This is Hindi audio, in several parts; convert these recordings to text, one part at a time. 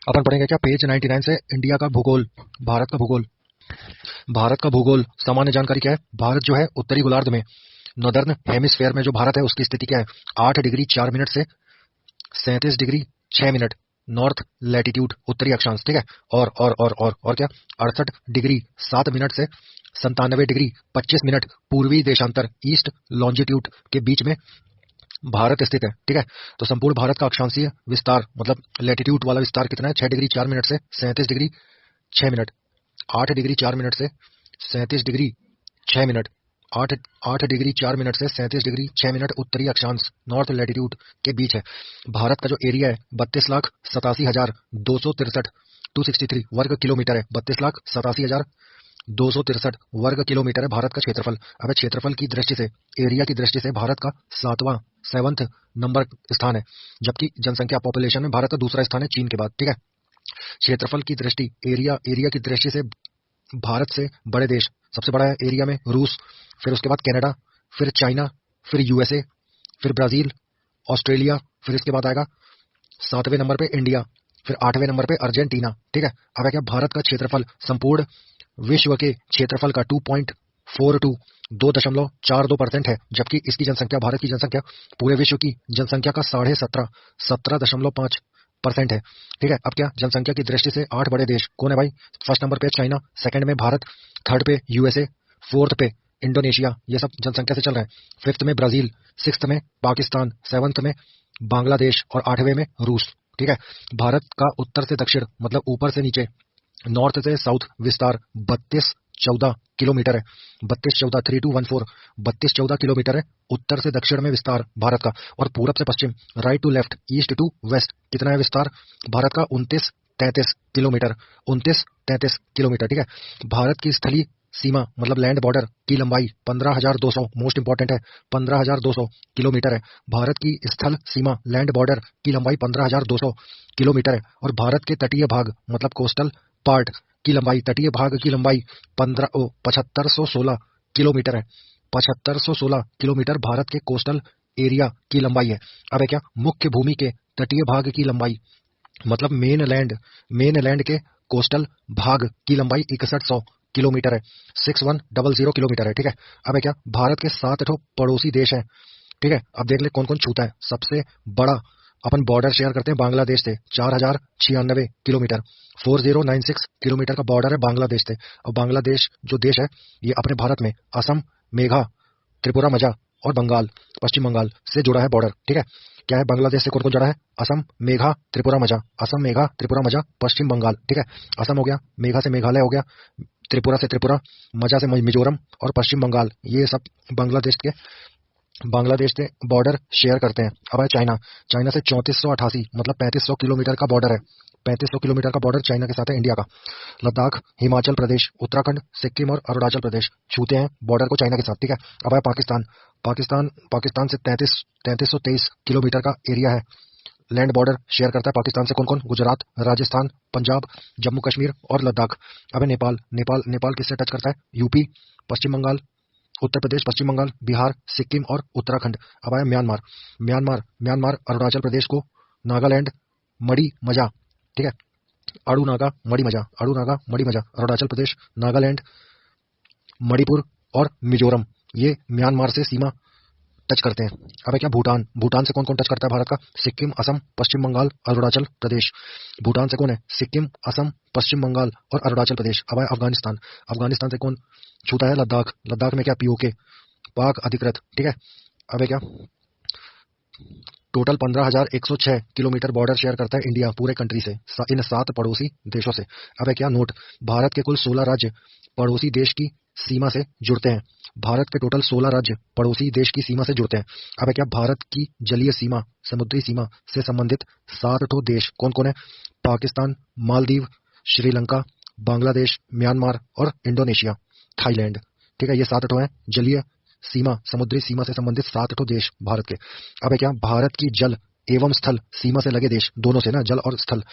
अपन पढ़ेंगे क्या पेज 99 से इंडिया का भूगोल, भारत का भूगोल। भारत का भूगोल सामान्य जानकारी क्या है? भारत जो है उत्तरी गोलार्ध में, नॉर्दर्न हेमिस्फेयर में जो भारत है उसकी स्थिति क्या है? 8 डिग्री 4 मिनट से 37 डिग्री 6 मिनट नॉर्थ लैटिट्यूड, उत्तरी अक्षांश, ठीक है। और क्या? 68 डिग्री 7 मिनट से 97 डिग्री 25 मिनट पूर्वी देशांतर, ईस्ट लॉन्जिट्यूड के बीच में भारत स्थित है, ठीक है। तो संपूर्ण भारत का अक्षांशीय विस्तार मतलब लैटिट्यूड वाला विस्तार कितना है? 6 डिग्री 4 मिनट से 37 डिग्री 6 मिनट, 8 डिग्री 4 मिनट से 37 डिग्री 6 मिनट, 8 डिग्री 4 मिनट से 37 डिग्री 6 मिनट उत्तरी अक्षांश नॉर्थ लैटिट्यूड के बीच है। भारत का जो एरिया है 32,87,263 263 वर्ग किलोमीटर है। 32,87,263 वर्ग किलोमीटर है भारत का क्षेत्रफल। अब क्षेत्रफल की दृष्टि से, एरिया की दृष्टि से भारत का सेवंथ नंबर स्थान है, जबकि जनसंख्या पॉपुलेशन में भारत का दूसरा स्थान है चीन के बाद, ठीक है। क्षेत्रफल की दृष्टि, एरिया की दृष्टि से भारत से बड़े देश, सबसे बड़ा है एरिया में रूस, फिर उसके बाद कनाडा, फिर चाइना, फिर यूएसए, फिर ब्राजील, ऑस्ट्रेलिया, फिर इसके बाद आएगा 7वें नंबर पे इंडिया, फिर 8वें नंबर पे अर्जेंटीना, ठीक है। अब है क्या? भारत का क्षेत्रफल संपूर्ण विश्व के क्षेत्रफल का 2.42 2.42% है, जबकि इसकी जनसंख्या, भारत की जनसंख्या पूरे विश्व की जनसंख्या का 17.5% है, ठीक है। अब क्या? जनसंख्या की दृष्टि से 8 बड़े देश कौन है भाई? फर्स्ट नंबर पे चाइना, सेकंड में भारत, थर्ड पे यूएसए, फोर्थ पे इंडोनेशिया, ये सब जनसंख्या से चल रहे हैं। फिफ्थ में ब्राजील, सिक्स्थ में पाकिस्तान, सेवंथ में बांग्लादेश और 8वें में रूस, ठीक है। भारत का उत्तर से दक्षिण मतलब ऊपर से नीचे, नॉर्थ से साउथ विस्तार 3214 किलोमीटर है। 3214 3214 3214 किलोमीटर है उत्तर से दक्षिण में विस्तार भारत का। और पूरब से पश्चिम, right to left, east to west, कितना है विस्तार भारत का? 2933 किलोमीटर, 2933 किलोमीटर, ठीक है। भारत की स्थलीय सीमा मतलब लैंड बॉर्डर की लंबाई 15,200, मोस्ट इंपॉर्टेंट है, 15,200 किलोमीटर है। भारत की स्थल सीमा लैंड बॉर्डर की लंबाई 15,200 किलोमीटर है। और भारत के तटीय भाग मतलब कोस्टल पार्ट की लंबाई, तटीय भाग की लंबाई 7516 किलोमीटर है। 7516 किलोमीटर भारत के कोस्टल एरिया की लंबाई है। अब है क्या? मुख्य भूमि के तटीय भाग की लंबाई मतलब मेन लैंड के कोस्टल भाग की लंबाई 6100 किलोमीटर है, 6100 किलोमीटर है, ठीक है। अब है क्या? भारत के 7 पड़ोसी देश हैं, ठीक है। अब देख ले कौन कौन छूता है। सबसे बड़ा अपन बॉर्डर शेयर करते हैं बांग्लादेश से, 4096 किलोमीटर, 4096 किलोमीटर का बॉर्डर है बांग्लादेश से। और बांग्लादेश जो देश है ये अपने भारत में असम, मेघा, त्रिपुरा, मजा और बंगाल, पश्चिम बंगाल से जुड़ा है बॉर्डर, ठीक है। क्या है? बांग्लादेश से कौन कौन जुड़ा है? असम, मेघा, त्रिपुरा, मजा, असम, मेघा, त्रिपुरा, मजा, पश्चिम बंगाल, ठीक है। असम हो गया, मेघा से मेघालय हो गया, त्रिपुरा से त्रिपुरा, मजा से मिजोरम और पश्चिम बंगाल, ये सब बांग्लादेश से बॉर्डर शेयर करते हैं। अब है चाइना, चाइना से 3488 मतलब 3500 किलोमीटर का बॉर्डर है। 3500 किलोमीटर का बॉर्डर चाइना के साथ है इंडिया का। लद्दाख, हिमाचल प्रदेश, उत्तराखंड, सिक्किम और अरुणाचल प्रदेश छूते हैं बॉर्डर को चाइना के साथ, ठीक है। अब है पाकिस्तान, पाकिस्तान से 3323 किलोमीटर का एरिया है, लैंड बॉर्डर शेयर करता है पाकिस्तान से कौन कौन? गुजरात, राजस्थान, पंजाब, जम्मू कश्मीर और लद्दाख। अब है नेपाल किससे टच करता है? यूपी, पश्चिम बंगाल, उत्तर प्रदेश, पश्चिम बंगाल, बिहार, सिक्किम और उत्तराखंड। अब आया म्यांमार अरुणाचल प्रदेश को, नागालैंड, मड़ी मजा, ठीक है। अरुणागा मड़ी मजा अरुणाचल प्रदेश, नागालैंड, मणिपुर और मिजोरम, ये म्यांमार से सीमा टच करते हैं। अब है क्या? भूटान से कौन कौन टच करता है भारत का? सिक्किम, असम, पश्चिम बंगाल, अरुणाचल प्रदेश। भूटान से कौन है? सिक्किम, असम, पश्चिम बंगाल और अरुणाचल प्रदेश। अब है अफगानिस्तान से कौन छूता है? लद्दाख में क्या? पीओके, पाक अधिकृत, ठीक है। अब है क्या? टोटल 15,106 किलोमीटर बॉर्डर शेयर करता है इंडिया पूरे कंट्री से, इन 7 पड़ोसी देशों से। अब है क्या? नोट, भारत के कुल 16 राज्य पड़ोसी देश की सीमा से जुड़ते हैं। भारत के टोटल 16 राज्य पड़ोसी देश की सीमा से जुड़ते हैं। अब है क्या? भारत की जलीय सीमा, समुद्री सीमा से संबंधित 7 देश कौन कौन है? पाकिस्तान, मालदीव, श्रीलंका, बांग्लादेश, म्यांमार और इंडोनेशिया, थाईलैंड, ठीक है। ये 7 हैं जलीय सीमा, समुद्री सीमा से संबंधित 7 देश भारत के। अब है क्या? भारत की जल एवं स्थल सीमा से लगे देश, दोनों से ना, जल और स्थल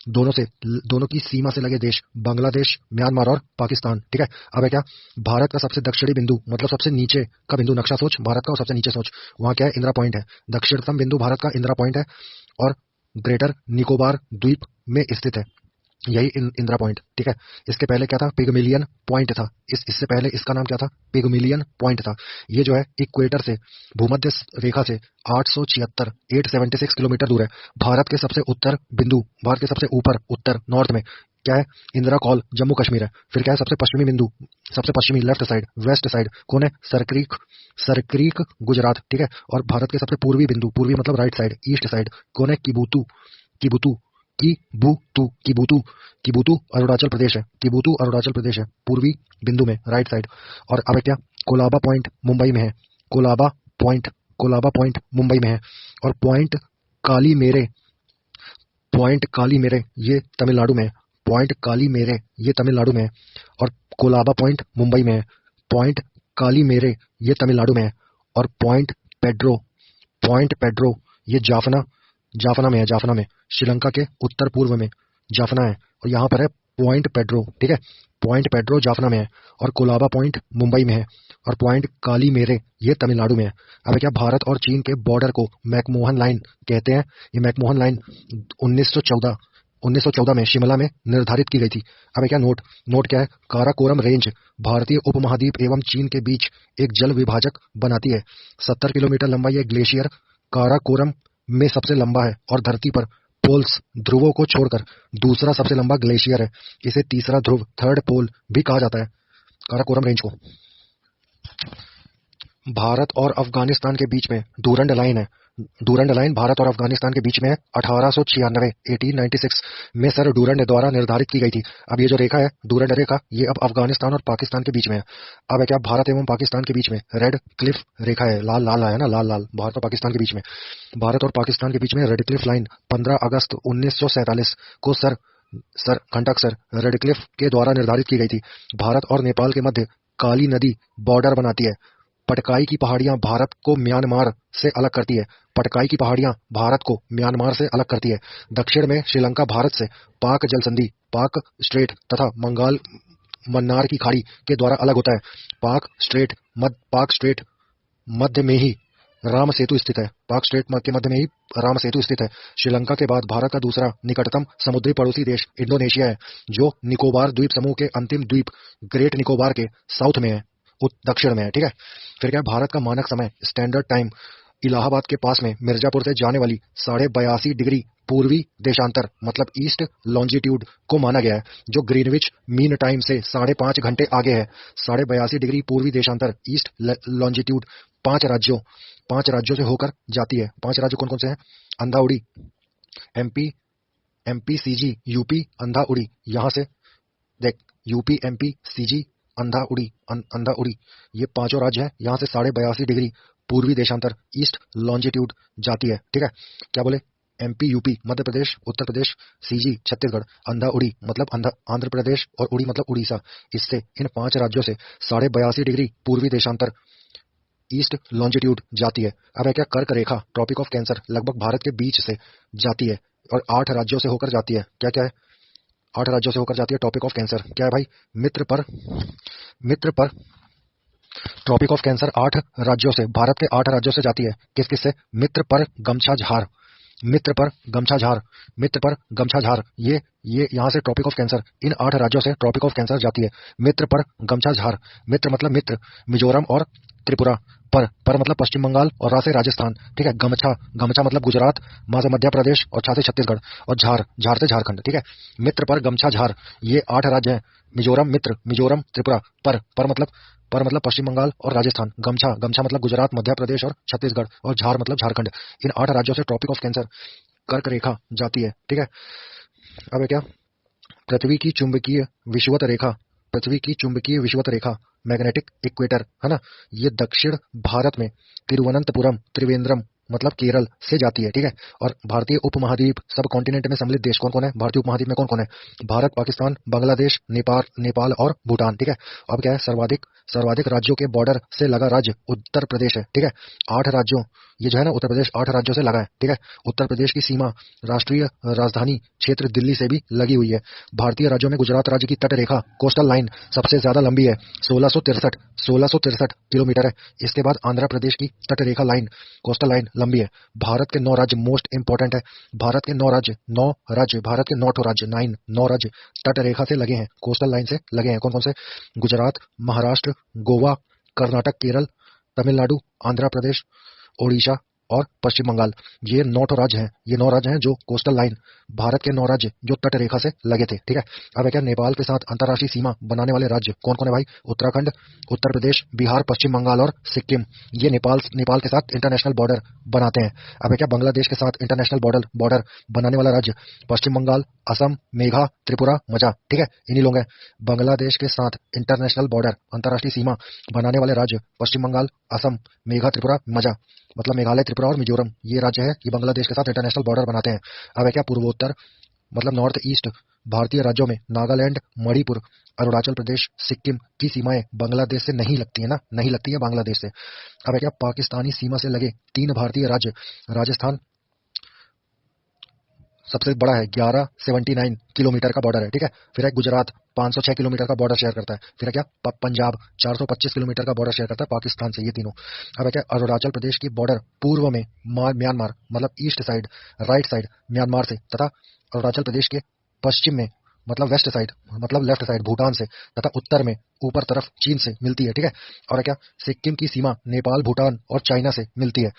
दोनों की सीमा से लगे देश बांग्लादेश, म्यांमार और पाकिस्तान, ठीक है। अब है क्या? भारत का सबसे दक्षिणी बिंदु मतलब सबसे नीचे का बिंदु, नक्शा सोच भारत का और सबसे नीचे सोच, वहां क्या है? इंदिरा पॉइंट है। दक्षिणतम बिंदु भारत का इंदिरा पॉइंट है और ग्रेटर निकोबार द्वीप में स्थित है। यही इंदिरा पॉइंट, ठीक है। इसके पहले क्या था? पिगमिलियन पॉइंट था। इससे पहले इसका नाम क्या था? पिगमिलियन पॉइंट था। ये जो है इक्वेटर से, भूमध्य रेखा से 876 किलोमीटर दूर है। भारत के सबसे उत्तर बिंदु, भारत के सबसे ऊपर उत्तर नॉर्थ में क्या है? इंदिरा कॉल जम्मू कश्मीर है। फिर क्या है? सबसे पश्चिमी बिंदु, सबसे पश्चिमी लेफ्ट साइड, वेस्ट साइड कौन है? सरक्रीक गुजरात, ठीक है। और भारत के सबसे पूर्वी बिंदु, पूर्वी मतलब राइट साइड, ईस्ट साइड कौन है? किबुतु किबुतु किबुतु किबुतु अरुणाचल प्रदेश है। किबुतु अरुणाचल प्रदेश है, पूर्वी बिंदु में राइट साइड। और अब क्या? कोलाबा पॉइंट मुंबई में है। कोलाबा पॉइंट मुंबई में है। और पॉइंट काली मेरे ये तमिलनाडु में है। पॉइंट काली मेरे ये तमिलनाडु में है। और कोलाबा पॉइंट मुंबई में है। पॉइंट काली मेरे ये तमिलनाडु में है। और पॉइंट पेड्रो ये जाफना में है। जाफना में, श्रीलंका के उत्तर पूर्व में जाफना है। और यहाँ पर है पॉइंट पेड्रो, ठीक है। पॉइंट पेड्रो जाफना में है। और कोलाबा पॉइंट मुंबई में है। और पॉइंट काली मेरे ये तमिलनाडु में है। अब क्या? भारत और चीन के बॉर्डर को मैकमोहन लाइन कहते हैं। ये मैकमोहन लाइन 1914 में शिमला में निर्धारित की गई थी। अब क्या? नोट क्या है? काराकोरम रेंज भारतीय उपमहाद्वीप एवं चीन के बीच एक जल विभाजक बनाती है। 70 किलोमीटर लंबा ये ग्लेशियर काराकोरम में सबसे लंबा है और धरती पर पोल्स, ध्रुवों को छोड़कर दूसरा सबसे लंबा ग्लेशियर है। इसे तीसरा ध्रुव, थर्ड पोल भी कहा जाता है काराकोरम रेंज को। भारत और अफगानिस्तान के बीच में डूरंड लाइन है। डूरंड लाइन भारत और अफगानिस्तान के बीच में 1896 में सर डूरंड द्वारा निर्धारित की गई थी। अब ये जो रेखा है डूरंड रेखा, ये अब अफगानिस्तान और पाकिस्तान के बीच में है। अब क्या? भारत एवं पाकिस्तान के बीच में रेड क्लिफ रेखा है। लाल लाल है ना, लाल लाल, भारत और पाकिस्तान के बीच में। भारत और पाकिस्तान के बीच में रेड क्लिफ लाइन 15 अगस्त 1947 को सर खंडक सर रेडक्लिफ के द्वारा निर्धारित की गई थी। भारत और नेपाल के मध्य काली नदी बॉर्डर बनाती है। पटकाई की पहाड़ियां भारत को म्यांमार से अलग करती है। पटकाई की पहाड़ियां भारत को म्यांमार से अलग करती है। दक्षिण में श्रीलंका भारत से पाक जल संधि, पाक स्ट्रेट तथा बंगाल मन्नार की खाड़ी के द्वारा अलग होता है। पाक स्ट्रेट मध्य में ही राम सेतु स्थित है। पाक स्ट्रेट के मध्य में ही राम सेतु स्थित है। श्रीलंका के बाद भारत का दूसरा निकटतम समुद्री पड़ोसी देश इंडोनेशिया है, जो निकोबार द्वीप समूह के अंतिम द्वीप ग्रेट निकोबार के साउथ में है, दक्षिण में है, ठीक है। फिर क्या? भारत का मानक समय स्टैंडर्ड टाइम इलाहाबाद के पास में मिर्जापुर से जाने वाली 82.5 डिग्री पूर्वी देशांतर मतलब ईस्ट लॉन्जिट्यूड को माना गया है, जो ग्रीनविच मीन टाइम से 5.5 घंटे आगे है। 82.5 डिग्री पूर्वी देशांतर ईस्ट लॉन्जिट्यूड 5 राज्यों से होकर जाती है। 5 राज्य कौन कौन से हैं? अंधा उड़ी, एमपी सीजी, यूपी अंधा उड़ी। यहां से देख, यूपी एमपी सीजी अंधा उड़ी, ये 5 राज्य हैं। यहाँ से 82.5 डिग्री पूर्वी देशांतर ईस्ट लॉन्जिट्यूड जाती है, ठीक है। क्या बोले? MP UP Madhya Pradesh, Uttar Pradesh, CG Chhattisgarh, अंधा उड़ी मतलब आंध्र प्रदेश और उड़ी मतलब उड़ीसा। इससे इन 5 राज्यों से 82.5 डिग्री पूर्वी देशांतर ईस्ट लॉन्जिट्यूड जाती है। अब है क्या? कर्क रेखा ट्रॉपिक ऑफ कैंसर लगभग भारत के बीच से जाती है और 8 राज्यों से होकर जाती है। क्या क्या है? 8 राज्यों से होकर जाती है ट्रॉपिक ऑफ कैंसर। क्या है भाई? मित्र पर ट्रॉपिक ऑफ कैंसर 8 राज्यों से, भारत के 8 राज्यों से जाती है। किस किस से? मित्र पर गमछा झार, ये यहाँ से ट्रॉपिक ऑफ कैंसर, इन 8 राज्यों से ट्रॉपिक ऑफ कैंसर जाती है। मित्र पर गमछा झार, मित्र मतलब मित्र, मिजोरम और त्रिपुरा, पर मतलब पश्चिम बंगाल और रा से राजस्थान, ठीक है। गमछा मतलब गुजरात, मां से मध्य प्रदेश और छा से छत्तीसगढ़ और झार से झारखंड, ठीक है। मित्र पर गमछा झार, ये 8 राज्य हैं। मिजोरम मित्र, मिजोरम त्रिपुरा, पर मतलब पश्चिम बंगाल और राजस्थान, गमछा मतलब गुजरात, मध्य प्रदेश और छत्तीसगढ़ और झार मतलब झारखंड। इन 8 राज्यों से ट्रॉपिक ऑफ कैंसर कर्क रेखा जाती है, ठीक है। अब क्या? पृथ्वी की चुंबकीय विषुवत रेखा मैग्नेटिक इक्वेटर है ना, ये दक्षिण भारत में तिरुवनंतपुरम, त्रिवेंद्रम मतलब केरल से जाती है, ठीक है। और भारतीय उपमहाद्वीप सब कॉन्टिनेंट में सम्मिलित देश कौन कौन है? भारतीय उपमहाद्वीप में कौन कौन है? भारत, पाकिस्तान, बांग्लादेश, नेपाल और भूटान, ठीक है। अब क्या है? सर्वाधिक राज्यों के बॉर्डर से लगा राज्य उत्तर प्रदेश है, ठीक है। 8 राज्यों ये जो है ना उत्तर प्रदेश 8 राज्यों से लगा है, ठीक है। उत्तर प्रदेश की सीमा राष्ट्रीय राजधानी क्षेत्र दिल्ली से भी लगी हुई है। भारतीय राज्यों में गुजरात राज्य की तट रेखा कोस्टल लाइन सबसे ज्यादा लंबी है, 1663 किलोमीटर है। इसके बाद आंध्र प्रदेश की तट रेखा लाइन कोस्टल लाइन लंबी है। भारत के 9 राज्य मोस्ट इंपोर्टेंट है। भारत के 9 राज्य, भारत के 9 राज्य, 9 राज्य तट रेखा से लगे हैं, कोस्टल लाइन से लगे हैं। कौन कौन से? गुजरात, महाराष्ट्र, गोवा, कर्नाटक, केरल, तमिलनाडु, आंध्र प्रदेश, ओडिशा और पश्चिम बंगाल। ये 9 राज्य हैं, ये 9 राज्य हैं जो कोस्टल लाइन, भारत के 9 राज्य जो तट रेखा से लगे थे, ठीक है। अब है क्या, नेपाल के साथ अंतर्राष्ट्रीय सीमा बनाने वाले राज्य कौन कौन है भाई? उत्तराखंड, उत्तर प्रदेश, बिहार, पश्चिम बंगाल और सिक्किम। ये नेपाल के साथ इंटरनेशनल बॉर्डर बनाते हैं। अब है क्या, बांग्लादेश के साथ इंटरनेशनल बॉर्डर बनाने वाला राज्य पश्चिम बंगाल, असम, मेघा, त्रिपुरा, मजा, ठीक है। इन्हीं लोग हैं। बांग्लादेश के साथ इंटरनेशनल बॉर्डर, अंतर्राष्ट्रीय सीमा बनाने वाले राज्य पश्चिम बंगाल, असम, मेघा, त्रिपुरा, मजा, मतलब मेघालय, त्रिपुरा और मिजोरम। ये राज्य है, ये बांग्लादेश के साथ इंटरनेशनल बॉर्डर बनाते हैं। अब है क्या, पूर्वोत्तर मतलब नॉर्थ ईस्ट भारतीय राज्यों में नागालैंड, मणिपुर, अरुणाचल प्रदेश, सिक्किम की सीमाएं बांग्लादेश से नहीं लगती है ना, नहीं लगती है बांग्लादेश से। अब है क्या, पाकिस्तानी सीमा से लगे 3 भारतीय राज्य, राजस्थान सबसे बड़ा है, 1179 किलोमीटर का बॉर्डर है, ठीक है। फिर है गुजरात, 506 किलोमीटर का बॉर्डर शेयर करता है। फिर है क्या, पंजाब 425 किलोमीटर का बॉर्डर शेयर करता है पाकिस्तान से, ये तीनों। अब है क्या, अरुणाचल प्रदेश की बॉर्डर पूर्व में म्यांमार मतलब east side, right side Myanmar से, तथा अरुणाचल प्रदेश के पश्चिम में मतलब वेस्ट साइड मतलब लेफ्ट साइड भूटान से, तथा उत्तर में ऊपर तरफ चीन से मिलती है, ठीक है। और है क्या, सिक्किम की सीमा नेपाल, भूटान और चाइना से मिलती है।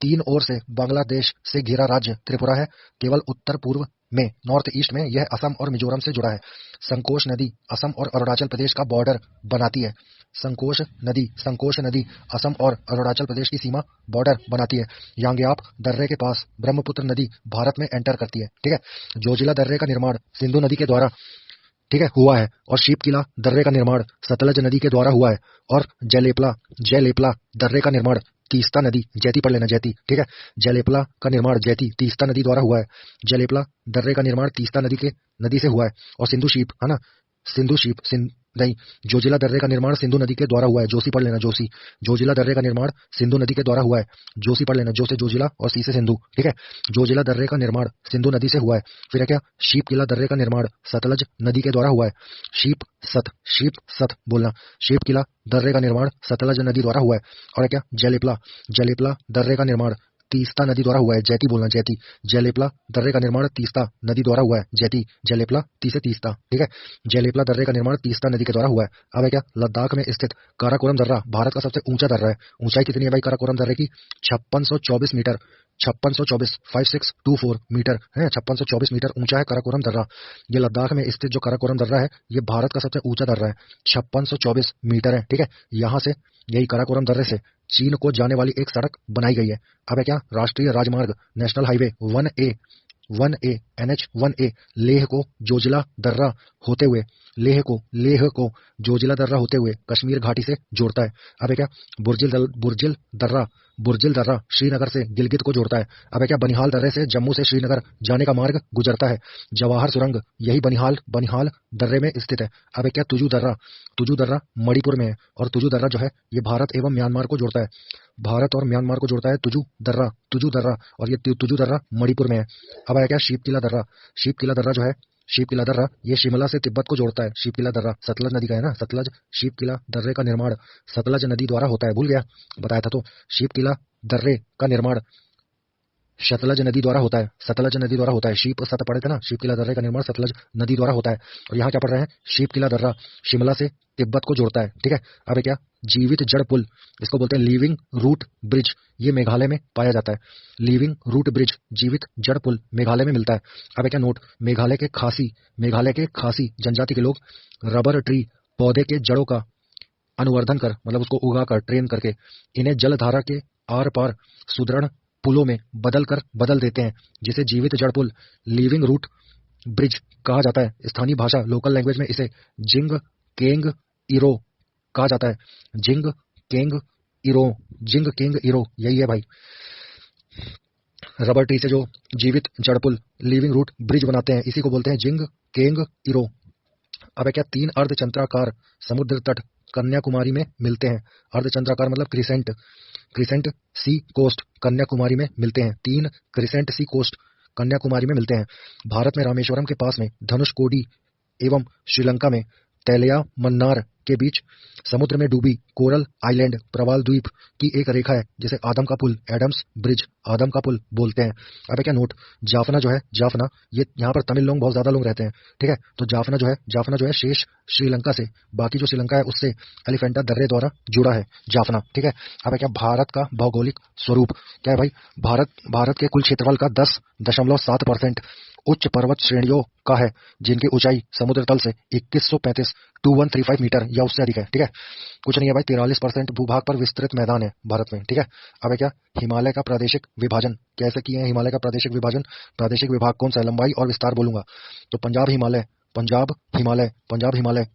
3 ओर से बांग्लादेश से घिरा राज्य त्रिपुरा है। केवल उत्तर पूर्व में नॉर्थ ईस्ट में यह असम और मिजोरम से जुड़ा है। संकोश नदी असम और अरुणाचल प्रदेश का बॉर्डर बनाती है। संकोश नदी असम और अरुणाचल प्रदेश की सीमा बॉर्डर बनाती है। यांग्याप दर्रे के पास ब्रह्मपुत्र नदी भारत में एंटर करती है, ठीक है। जोजिला दर्रे का निर्माण सिंधु नदी के द्वारा, ठीक है, हुआ है। और शीपकिला दर्रे का निर्माण सतलज नदी के द्वारा हुआ है। और जयलेपला दर्रे का निर्माण तीस्ता नदी, जैती पढ़ लेना, जैती, ठीक है। जयलेपला का निर्माण जैती तीस्ता नदी द्वारा हुआ है। जयलेपला दर्रे का निर्माण तीस्ता नदी से हुआ है। और नहीं, जोजिला दर्रे का निर्माण सिंधु नदी के द्वारा हुआ है। जोशी पढ़ लेना, जोशी। जोजिला दर्रे का निर्माण सिंधु नदी के द्वारा हुआ है। जोशी पढ़ लेना, जो से जोजिला और सी से सिंधु, ठीक है। जोजिला दर्रे का निर्माण सिंधु नदी से हुआ है। फिर है क्या, शीपकिला दर्रे का निर्माण सतलज नदी के द्वारा हुआ है। शीप सत बोलना, शीपकिला दर्रे का निर्माण सतलज नदी द्वारा हुआ है। और है क्या, जयलेपला दर्रे का निर्माण तीस्ता नदी द्वारा हुआ है। जैती बोलना, जैती। जयलेपला दर्रे का निर्माण तीस्ता नदी द्वारा हुआ है। जैती, जयलेपला, ती से तीस्ता, ठीक है। जयलेपला दर्रे का निर्माण तीस्ता नदी के द्वारा हुआ है। अब है क्या, लद्दाख में स्थित काराकोरम दर्रा भारत का सबसे ऊंचा दर्रा है। ऊंचाई कितनी है भाई काराकोरम दर्रे की? 5624 मीटर, 5624 मीटर है, 5624 मीटर ऊंचा है काराकोरम दर्रा। ये लद्दाख में स्थित जो काराकोरम दर्रा है, ये भारत का सबसे ऊंचा दर्रा है, 5624 मीटर है, ठीक है। यहाँ से, यही काराकोरम दर्रे से चीन को जाने वाली एक सड़क बनाई गई है। अब है क्या, राष्ट्रीय राजमार्ग national highway 1A NH1A Leh को जोजिला दर्रा होते हुए कश्मीर घाटी से जोड़ता है। अब है क्या, बुर्जिल दर्रा श्रीनगर से गिलगित को जोड़ता है। अब है क्या, बनिहाल दर्रे से जम्मू से श्रीनगर जाने का मार्ग गुजरता है। जवाहर सुरंग यही बनिहाल दर्रे में स्थित है। अब है क्या, तुजू दर्रा मणिपुर में है। और तुजू दर्रा जो है, ये भारत एवं म्यांमार को जोड़ता है। भारत और म्यांमार को जोड़ता है तुजू दर्रा, और ये तुजू दर्रा मणिपुर में है। अब है क्या, शीपकिला दर्रा जो है, शीपकिला दर्रा ये शिमला से तिब्बत को जोड़ता है। शीपकिला दर्रा सतलज नदी का है ना, सतलज। शीपकिला दर्रे का निर्माण सतलज नदी द्वारा होता है, भूल गया, बताया था तो। शीपकिला दर्रे का निर्माण सतलज नदी द्वारा होता है। शीप सत पढ़े थे ना, शीपकिला दर्रे का निर्माण सतलज नदी द्वारा होता है। और यहाँ क्या पढ़ रहे हैं, शीपकिला दर्रा शिमला से तिब्बत को जोड़ता है, ठीक है। अब है क्या, जीवित जड़ पुल, इसको बोलते हैं लिविंग रूट ब्रिज, ये मेघालय में पाया जाता है। लिविंग रूट ब्रिज, जीवित जड़ पुल मेघालय में मिलता है। अब है क्या, नोट, मेघालय के खासी जनजाति के लोग रबर ट्री पौधे के जड़ों का अनुवर्धन कर, मतलब उसको उगाकर, ट्रेन करके, इन्हें जलधारा के आर पार सुदृढ़ पुलों में बदल देते हैं, जिसे जीवित जड़ पुल, लिविंग रूट ब्रिज कहा जाता है। स्थानीय भाषा, लोकल लैंग्वेज में इसे जिंग केंग इरो कहा जाता है। जिंग केंग इरो, यही है भाई। रबर ट्री से जो जीवित जड़ पुल, लिविंग रूट ब्रिज बनाते हैं, इसी को बोलते हैं जिंग केंग इरो। अब है क्या, 3 अर्धचंद्राकार समुद्र तट कन्याकुमारी में मिलते हैं। अर्धचंद्राकार मतलब क्रिसेंट, क्रिसेंट सी कोस्ट कन्याकुमारी में मिलते हैं। 3 क्रिसेंट सी कोस्ट कन्याकुमारी में मिलते हैं। भारत में रामेश्वरम के पास में धनुषकोडी एवं श्रीलंका में तैलया मन्नार के बीच समुद्र में डूबी कोरल आइलैंड प्रवाल द्वीप की एक रेखा है जिसे आदम का पुल, एडम्स ब्रिज, आदम का पुल बोलते हैं। अब क्या नोट, जाफना जो है, जाफना, ये यहाँ पर तमिल लोग बहुत ज्यादा लोग रहते हैं, ठीक है। तो जाफना जो है शेष श्रीलंका से, बाकी जो श्रीलंका है उससे एलिफेंटा दर्रे द्वारा जुड़ा है जाफना, ठीक है। अब क्या भारत का भौगोलिक स्वरूप क्या है भाई, भारत के कुल क्षेत्रफल का 10.7% उच्च पर्वत श्रेणियों का है जिनकी ऊंचाई समुद्र तल से 2135 मीटर या उससे अधिक है, ठीक है। कुछ नहीं है भाई, 43% भूभाग पर विस्तृत मैदान है भारत में, ठीक है। अब क्या हिमालय का प्रादेशिक विभाजन कैसे किए हैं, हिमालय का प्रादेशिक विभाजन, प्रादेशिक विभाग कौन सा है, लंबाई और विस्तार बोलूंगा तो पंजाब हिमालय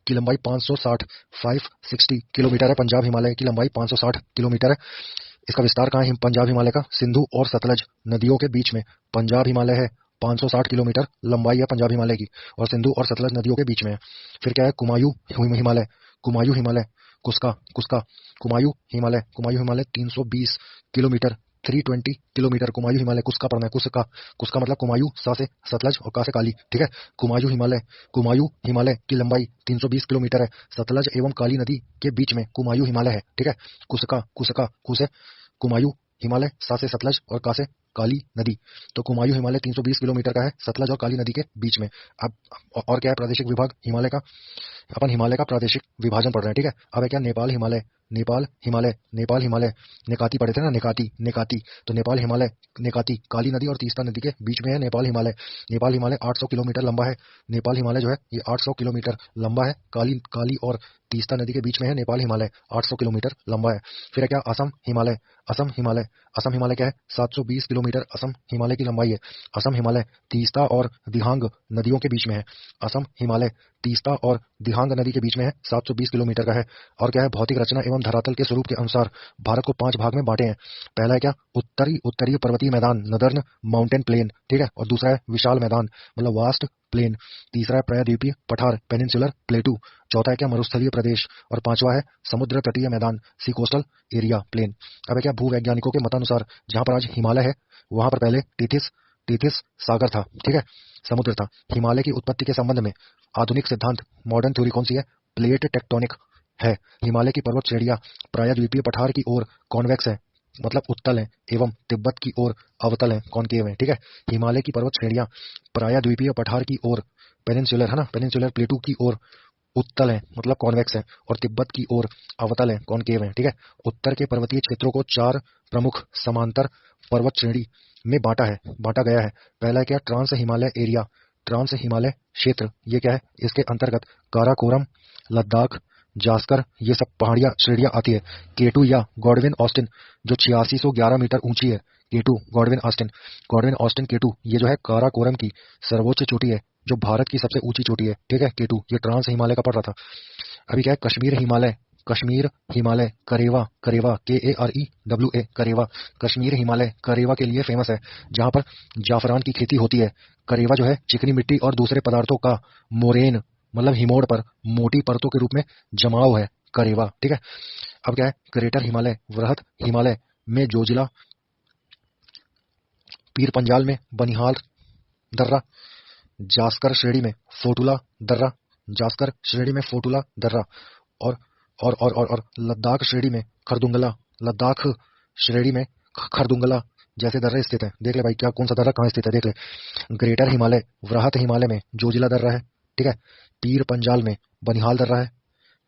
की लंबाई 560 किलोमीटर है। पंजाब हिमालय की लंबाई 560 किलोमीटर है। इसका विस्तार कहाँ है पंजाब हिमालय का, सिंधु और सतलज नदियों के बीच में पंजाब हिमालय है। 560 किलोमीटर लंबाई है पंजाब हिमालय की और सिंधु और सतलज नदियों के बीच में है। फिर क्या है कुमायूं हिमालय, कुमायूं हिमालय 320 किलोमीटर, 320 किलोमीटर कुमायूं हिमालय। कुस्का पढ़ना है, कुस्का मतलब कुमायूं, सा से सतलज और का से काली, ठीक है। कुमायूं हिमालय की लंबाई 320 किलोमीटर है। सतलज एवं काली नदी के बीच में कुमायूं हिमालय है, ठीक है। कु से कुमायूं हिमालय, सा से सतलज और का से काली नदी। तो कुमायूं हिमालय 320 किलोमीटर का है सतलज और काली नदी के बीच में। अब और क्या है प्रादेशिक विभाग हिमालय का, अपन हिमालय का प्रादेशिक विभाजन पढ़ रहे हैं, ठीक है। अब है क्या नेपाल हिमालय, नेकाती पढ़े थे ना, नेकाती, तो नेपाल हिमालय, नेकाती काली नदी और तीस्ता नदी के बीच में है नेपाल हिमालय 800 किलोमीटर लंबा है। नेपाल हिमालय जो है ये 800 किलोमीटर लंबा है, काली और तीस्ता नदी के बीच में है नेपाल हिमालय, 800 किलोमीटर लंबा है। फिर है क्या असम हिमालय क्या है, 720 किलोमीटर असम हिमालय की लंबाई है। असम हिमालय तीस्ता और दिहांग नदियों के बीच में है। असम हिमालय तीस्ता और दिहांग नदी के बीच में है, 720 किलोमीटर का है। और क्या है भौतिक रचना एवं धरातल के स्वरूप के अनुसार भारत को 5 भाग में बांटे हैं। पहला है क्या उत्तरीय पर्वतीय मैदान, नदर्न माउंटेन प्लेन, ठीक है। और दूसरा है विशाल मैदान मतलब वास्ट प्लेन। तीसरा है प्रायद्वीपीय पठार, पेनिनसुलर प्लेटू। चौथा है क्या मरुस्थलीय प्रदेश और पांचवा है समुद्र तटीय मैदान, सी कोस्टल एरिया प्लेन। अब है क्या भूवैज्ञानिकों के मतानुसार जहां पर आज हिमालय है वहां पर पहले टीथिस सागर था, ठीक है, समुद्र था। हिमालय की उत्पत्ति के संबंध में आधुनिक सिद्धांत, मॉडर्न थ्योरी कौन सी है, प्लेट टेक्टोनिक है। हिमालय की पर्वत श्रेणियां प्रायद्वीपीय पठार की ओर कॉन्वेक्स है मतलब उत्तल है एवं तिब्बत की ओर अवतल है, कॉनकेव है, ठीक है। हिमालय की पर्वत श्रेणियां प्रायद्वीपीय पठार की ओर पेनिनसुलर है ना, पेनिनसुलर प्लेटू की ओर उत्तल है मतलब कॉन्वेक्स है और तिब्बत की ओर अवतल है, कॉनकेव है, ठीक है। उत्तर के पर्वतीय क्षेत्रों को 4 प्रमुख समांतर पर्वत श्रेणी में बांटा गया है। पहला क्या trans Himalaya area, trans Himalaya क्षेत्र, ये क्या है, इसके अंतर्गत काराकोरम, लद्दाख, जास्कर ये सब पहाड़ियां श्रेणियां आती है। केटू या गॉडविन ऑस्टिन जो 8611 मीटर ऊंची है, केटू गॉडविन ऑस्टिन केटू, ये जो है काराकोरम की सर्वोच्च चोटी है जो भारत की सबसे ऊंची चोटी है, ठीक है। केटू ये ट्रांस हिमालय का पड़ रहा था। अभी क्या है कश्मीर हिमालय करेवा KAREWA करेवा, कश्मीर हिमालय करेवा के लिए फेमस है जहां पर जाफरान की खेती होती है। करेवा जो है चिकनी मिट्टी और दूसरे पदार्थों का मोरेन मतलब हिमोड़ पर मोटी परतों के रूप में जमाव है करेवा, ठीक है। अब क्या है ग्रेटर हिमालय, वृहद हिमालय में जोजिला, पीर पंजाल में बनिहाल दर्रा, जास्कर श्रेणी में फोटुला दर्रा और लद्दाख श्रेणी में खरदुंगला जैसे दर्रे स्थित हैं। देख ले भाई क्या कौन सा दर्रा कहाँ स्थित है, देख ले। ग्रेटर हिमालय वृहत हिमालय में जोजिला दर्रा है, ठीक है। पीर पंजाल में बनिहाल दर्रा है,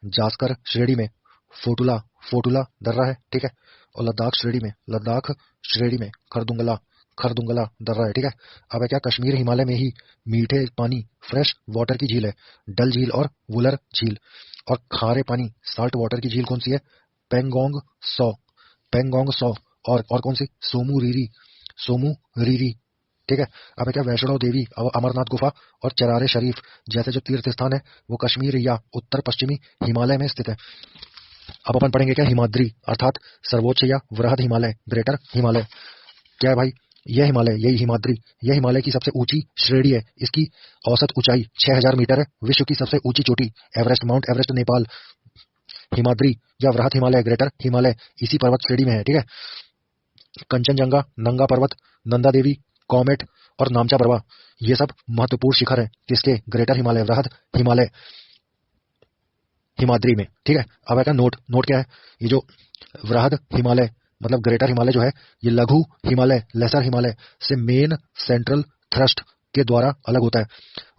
जास्कर श्रेणी में फोटुला दर्रा है, ठीक है। और लद्दाख श्रेणी में खरदुंगला दर्रा है, ठीक है। अब है क्या कश्मीर हिमालय में ही मीठे पानी फ्रेश वाटर की झील है, डल झील और वुलर झील। और खारे पानी साल्ट वाटर की झील कौन सी है, पेंगोंग सौ और कौन सी सोमू रीरी, ठीक है। अब है क्या वैष्णो देवी अमरनाथ गुफा और चरारे शरीफ जैसे जो तीर्थ स्थान है वो कश्मीर या उत्तर पश्चिमी हिमालय में स्थित है। अब अपन पढ़ेंगे क्या हिमाद्री अर्थात सर्वोच्च या वृहद हिमालय, ग्रेटर हिमालय क्या है भाई, यह हिमालय की सबसे ऊंची श्रेणी है। इसकी औसत ऊंचाई 6000 मीटर है। विश्व की सबसे ऊंची चोटी माउंट एवरेस्ट नेपाल हिमाद्री या वृहत हिमालय, ग्रेटर हिमालय इसी पर्वत श्रेणी में है, ठीक है। कंचनजंगा, नंगा पर्वत, नंदा देवी, कॉमेट और नामचा बरवा ये सब महत्वपूर्ण शिखर हैं किसके, ग्रेटर हिमालय, वृहत हिमालय, हिमाद्री में, ठीक है। अब आएगा नोट। नोट क्या है, ये जो वृहद हिमालय मतलब ग्रेटर हिमालय जो है ये लघु हिमालय, लेसर हिमालय से मेन सेंट्रल थ्रस्ट के द्वारा अलग होता है।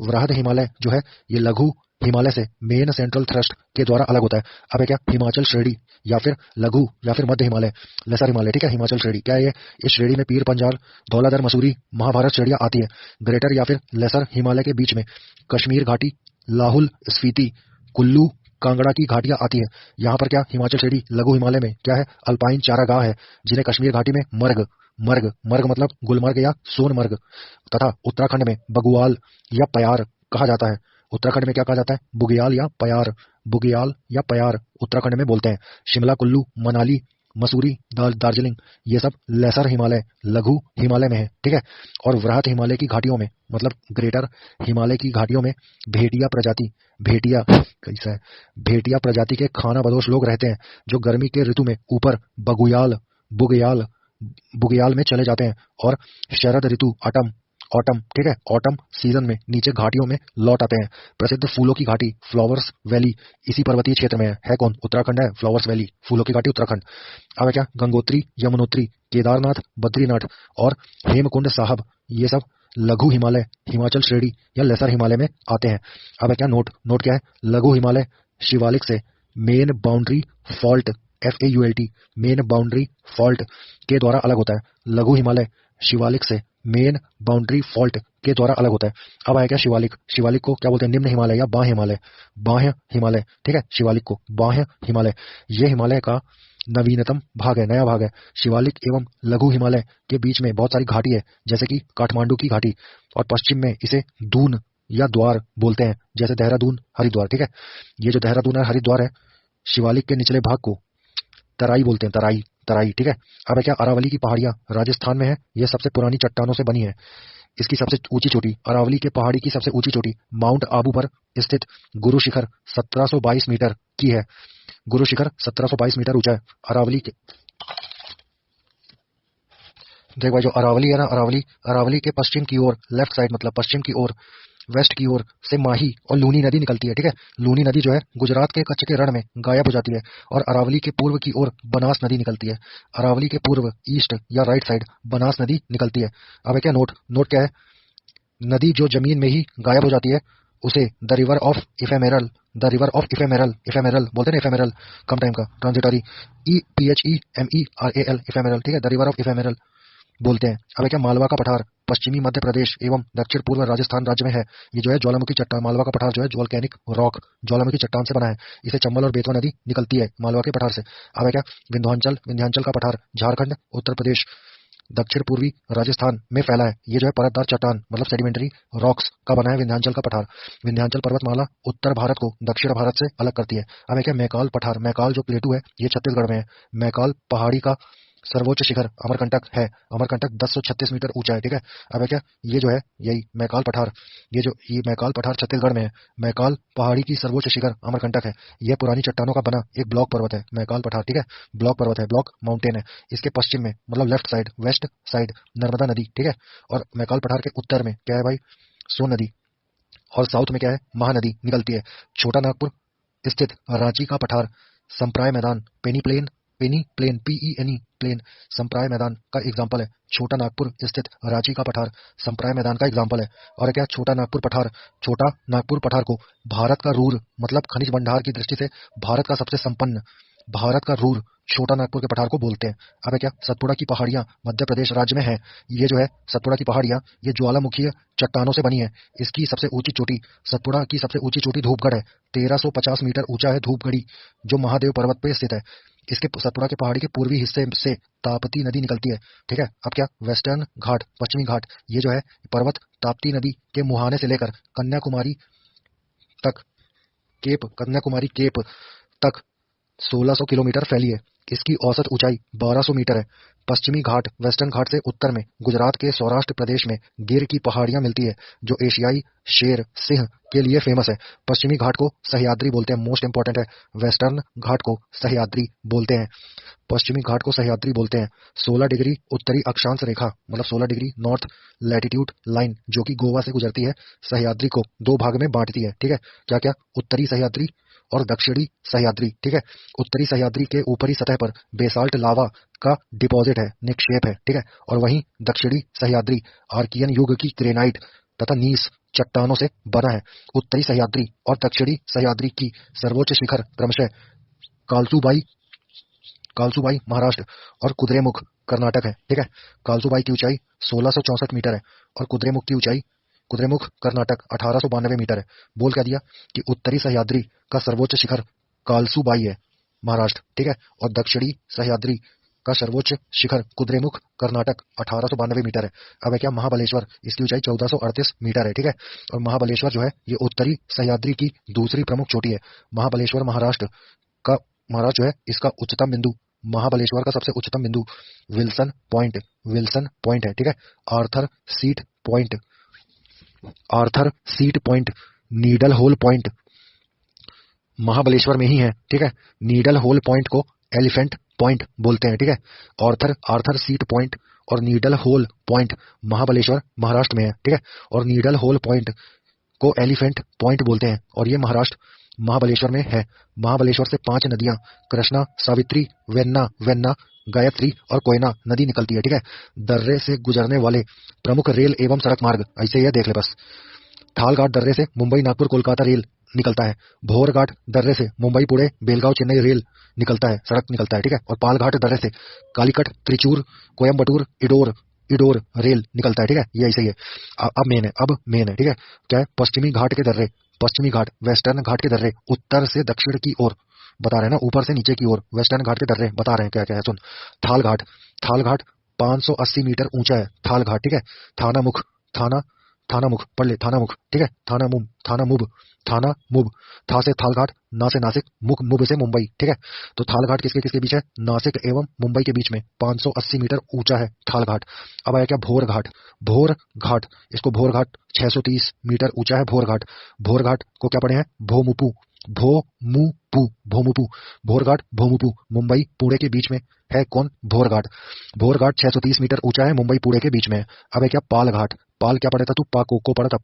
वृहद हिमालय जो है ये लघु हिमालय से मेन सेंट्रल थ्रस्ट के द्वारा अलग होता है। अब है क्या, हिमाचल श्रेणी या फिर लघु या फिर मध्य हिमालय, लेसर हिमालय, ठीक है। हिमाचल श्रेणी क्या है ये, इस श्रेणी में पीर पंजाल, धौलाधर, मसूरी, महाभारत श्रेणियां आती है। ग्रेटर या फिर लेसर हिमालय के बीच में कश्मीर घाटी, लाहुल स्फीति, कुल्लू, कांगड़ा की घाटियां आती है। यहाँ पर क्या, हिमाचल श्रेणी लघु हिमालय में क्या है, अल्पाइन चारागाह है जिन्हें कश्मीर घाटी में मर्ग मर्ग मर्ग मतलब गुलमर्ग या सोनमर्ग तथा उत्तराखंड में बगुआल या प्यार कहा जाता है। उत्तराखंड में क्या कहा जाता है, बुग्याल या प्यार, बुग्याल या प्यार उत्तराखंड में बोलते हैं। शिमला, कुल्लू, मनाली, मसूरी, दार्जिलिंग ये सब लेसर हिमालय लघु हिमालय में है, ठीक है। और वृहत हिमालय की घाटियों में मतलब ग्रेटर हिमालय की घाटियों में भेटिया प्रजाति, भेटिया कैसा है, भेटिया प्रजाति के खाना बदोश लोग रहते हैं जो गर्मी के ऋतु में ऊपर बगुयाल बुग्याल बुग्याल में चले जाते हैं और शरद ऋतु ऑटम ऑटम ठीक है, ऑटम सीजन में नीचे घाटियों में लौट आते हैं। प्रसिद्ध फूलों की घाटी फ्लावर्स वैली इसी पर्वतीय क्षेत्र में है कौन, उत्तराखंड है। फ्लावर्स वैली फूलों की घाटी उत्तराखंड। अब है क्या, गंगोत्री, यमुनोत्री, केदारनाथ, बद्रीनाथ और हेमकुंड साहब ये सब लघु हिमालय हिमाचल श्रेणी या लेसर हिमालय में आते हैं। अब है क्या, नोट। नोट क्या है, लघु हिमालय शिवालिक से main boundary fault FAULT main boundary fault के द्वारा अलग होता है। लघु हिमालय शिवालिक से मेन बाउंड्री फॉल्ट के द्वारा अलग होता है। अब आएगा शिवालिक। शिवालिक को क्या बोलते हैं, निम्न हिमालय या बाह्य हिमालय, बाह्य हिमालय, ठीक है। शिवालिक को बाह्य हिमालय, ये हिमालय का नवीनतम भाग है, नया भाग है। शिवालिक एवं लघु हिमालय के बीच में बहुत सारी घाटी है जैसे कि काठमांडू की घाटी, और पश्चिम में इसे दून या द्वार बोलते हैं जैसे देहरादून, हरिद्वार, ठीक है। ये जो देहरादून और हरिद्वार है शिवालिक के निचले भाग को तराई बोलते हैं, तराई तराई, ठीक है। अब है क्या, अरावली की पहाड़ियां राजस्थान में है, ये सबसे पुरानी चट्टानों से बनी है। इसकी सबसे ऊंची चोटी, अरावली के पहाड़ी की सबसे ऊंची चोटी माउंट आबू पर स्थित गुरु शिखर 1722 मीटर की है। गुरु शिखर 1722 मीटर ऊंचा है। अरावली के देख भाई, जो अरावली है ना, अरावली के पश्चिम की ओर, लेफ्ट साइड मतलब पश्चिम की ओर, वेस्ट की ओर से माही और लूनी नदी निकलती है, ठीक है। लूनी नदी जो है गुजरात के कच्छ के रण में गायब हो जाती है और अरावली के पूर्व की ओर बनास नदी निकलती है। अरावली के पूर्व ईस्ट या राइट साइड बनास नदी निकलती है। अब है क्या, नोट। नोट क्या है, नदी जो जमीन में ही गायब हो जाती है उसे the river of ephemeral, the river of ephemeral, ephemeral बोलते हैं ना, इफेमेरल कम टाइम का ट्रांजिटरी, EPHEMERAL इफेमेरल, ठीक है। द रिवर ऑफ इफेमेरल बोलते हैं। अब है क्या, मालवा का पठार पश्चिमी मध्य प्रदेश एवं दक्षिण पूर्व राजस्थान राज्य में है। ये जो है ज्वालामुखी चट्टान, मालवा का पठार जो है वोल्केनिक रॉक ज्वालामुखी चट्टान से बना है। इसे चंबल और बेतवा नदी निकलती है मालवा के पठार से। अब है क्या, विंध्याचल, विंध्याचल का पठार झारखंड, उत्तर प्रदेश, दक्षिण पूर्वी राजस्थान में फैला है। ये जो है परतदार चट्टान मतलब सेडिमेंट्री रॉक्स का बना है विंध्याचल का पठार। विंध्याचल पर्वतमाला उत्तर भारत को दक्षिण भारत से अलग करती है। अब है क्या, मैकाल पठार, मैकाल जो प्लेटू है ये छत्तीसगढ़ में है। मैकाल पहाड़ी का सर्वोच्च शिखर अमरकंटक है। अमरकंटक 1036 मीटर ऊंचा है, ठीक है। अब है क्या, ये जो है यही मैकाल पठार, ये मैकाल पठार छत्तीसगढ़ में है। मैकाल पहाड़ी की सर्वोच्च शिखर अमरकंटक है। यह पुरानी चट्टानों का बना एक ब्लॉक पर्वत है मैकाल पठार, ठीक है। ब्लॉक पर्वत है, ब्लॉक माउंटेन है। इसके पश्चिम में मतलब left side, west side Narmada नदी, ठीक है। और मैकाल पठार के उत्तर में क्या है भाई, सोन नदी, और साउथ में क्या है, महानदी निकलती है। छोटा नागपुर स्थित रांची का पठार संप्राय मैदान, पेनी प्लेन, PENE प्लेन संप्राय मैदान का एग्जाम्पल है। छोटा नागपुर स्थित रांची का पठार संप्राय मैदान का एग्जाम्पल है। और क्या, छोटा नागपुर पठार को भारत का रूर मतलब खनिज भंडार की दृष्टि से भारत का सबसे संपन्न, भारत का रूर छोटा नागपुर के पठार को बोलते हैं। अब है क्या, सतपुड़ा की पहाड़ियां मध्य प्रदेश राज्य में है। ये जो है सतपुड़ा की पहाड़ियां ये ज्वालामुखीय चट्टानों से बनी है। इसकी सबसे ऊंची चोटी, सतपुड़ा की सबसे ऊंची चोटी धूपगढ़ है। 1350 मीटर ऊंचा है धूपगढ़ी जो महादेव पर्वत पे स्थित है। इसके सतपुड़ा के पहाड़ी के पूर्वी हिस्से से ताप्ती नदी निकलती है, ठीक है। अब क्या, वेस्टर्न घाट, पश्चिमी घाट, ये जो है पर्वत ताप्ती नदी के मुहाने से लेकर कन्याकुमारी केप तक 1600 किलोमीटर फैली है। इसकी औसत ऊंचाई 1200 मीटर है। पश्चिमी घाट वेस्टर्न घाट से उत्तर में गुजरात के सौराष्ट्र प्रदेश में गिर की पहाड़ियां मिलती है जो एशियाई शेर सिंह के लिए फेमस है। पश्चिमी घाट को सह्याद्री बोलते हैं, मोस्ट इंपॉर्टेंट है। वेस्टर्न घाट को सह्याद्री बोलते हैं। पश्चिमी घाट को सह्याद्री बोलते हैं। 16 डिग्री उत्तरी अक्षांश रेखा मतलब 16 डिग्री नॉर्थ लैटिट्यूड लाइन जो कि गोवा से गुजरती है, सह्याद्री को दो भाग में बांटती है। ठीक है, क्या क्या? उत्तरी सह्याद्री और दक्षिणी सह्याद्री। ठीक है, उत्तरी सह्याद्री के ऊपरी सतह पर बेसाल्ट लावा का डिपॉजिट है, निक्षेप है। ठीक है, और वहीं दक्षिणी सह्याद्री आर्कियन युग की ग्रेनाइट तथा नीस चट्टानों से बना है। उत्तरी सह्याद्री और दक्षिणी सह्याद्री की सर्वोच्च शिखर क्रमशः कालसूबाई महाराष्ट्र और कुद्रेमुख कर्नाटक है। ठीक है, कालसूबाई की ऊंचाई 1664 मीटर है और कुद्रेमुख कर्नाटक 1892 मीटर है। बोल क्या दिया कि उत्तरी सह्याद्री का सर्वोच्च शिखर कालसूबाई है महाराष्ट्र। ठीक है, और दक्षिणी सह्याद्री का सर्वोच्च शिखर कुद्रेमुख कर्नाटक 1892 मीटर है। अब है क्या? महाबलेश्वर, इसकी ऊंचाई 1438 मीटर है। ठीक है, और महाबलेश्वर जो है ये उत्तरी सह्याद्री की दूसरी प्रमुख चोटी है। महाबलेश्वर महाराष्ट्र जो है इसका उच्चतम बिंदु, महाबलेश्वर का सबसे उच्चतम बिंदु विल्सन पॉइंट है। ठीक है, Arthur seat point needle hole point Mahabaleshwar में ही है। ठीक है, नीडल होल पॉइंट को एलिफेंट पॉइंट बोलते हैं। ठीक है, आर्थर सीट पॉइंट और needle hole point Mahabaleshwar Maharashtra में है। ठीक है, और नीडल होल पॉइंट को एलिफेंट पॉइंट बोलते हैं और ये महाराष्ट्र महाबलेश्वर में है। महाबलेश्वर से 5 नदियां कृष्णा, सावित्री, वेन्ना, गायत्री और कोयना नदी निकलती है। ठीक है, दर्रे से गुजरने वाले प्रमुख रेल एवं सड़क मार्ग ऐसे ही देख ले बस। थालघाट दर्रे से मुंबई, नागपुर, कोलकाता रेल निकलता है। भोरघाट दर्रे से मुंबई, पुणे, बेलगांव, चेन्नई रेल निकलता है, सड़क निकलता है। ठीक है, और पालघाट दर्रे से कालीकट, त्रिचूर, कोयम्बटूर, इडोर रेल निकलता है। ठीक है, ये ऐसे ही है। अब मेन है। ठीक है, क्या है? पश्चिमी घाट वेस्टर्न घाट के दर्रे उत्तर से दक्षिण की ओर बता रहे हैं ना, ऊपर से नीचे की ओर वेस्टर्न घाट के दर्रे बता रहे हैं क्या क्या है। सुन, थालघाट 580 मीटर ऊंचा है थालघाट। ठीक है, थानामुख पढ़ ले, थानामुख। ठीक है, थानामुब, था से थालघाट, ना से नासिक, मुब से मुंबई। ठीक है, तो थालघाट किसके किसके बीच है? नासिक एवं मुंबई के बीच में 580 मीटर ऊंचा है थालघाट। अब आया क्या? भोरघाट, इसको भोरघाट 630 मीटर ऊंचा है भोरघाट को क्या पढ़े हैं? भोमुपू, भोमुपू मुंबई पुणे के बीच में है। कौन? भोरघाट 630 मीटर ऊंचा है, मुंबई पुणे के बीच में है। अब है क्या? पाल क्या पढ़ा था तू? पाकोको पढ़ा था,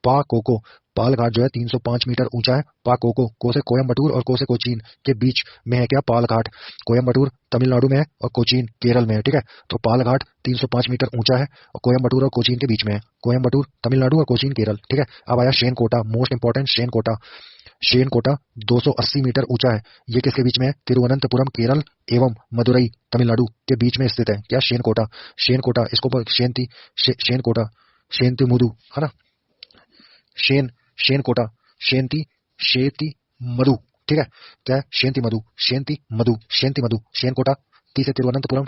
पाकोको। पालघाट जो है 305 मीटर ऊंचा है। पाकोको, को से कोयम्बटूर और को से कोचीन के बीच में है क्या? पालघाट। कोयम्बटूर तमिलनाडु में है और कोचीन केरल में है। ठीक है, तो पालघाट 305 मीटर ऊंचा है और कोयम्बटूर और कोचीन के बीच में है। कोयम्बटूर तमिलनाडु और कोचीन केरल। ठीक है, अब आया शेनकोटा, मोस्ट इंपॉर्टेंट। शेनकोटा 280 मीटर ऊंचा है। ये किसके बीच में है? तिरुवनंतपुरम केरल एवं मदुरई तमिलनाडु के बीच में स्थित है। क्या? शेनकोटा, इसको शेनती मुदु है ना, शेनकोटा, शेंती मधु। ठीक है, क्या है? शेंती मधु, शेनकोटा ती से तिरुवनंतपुरम,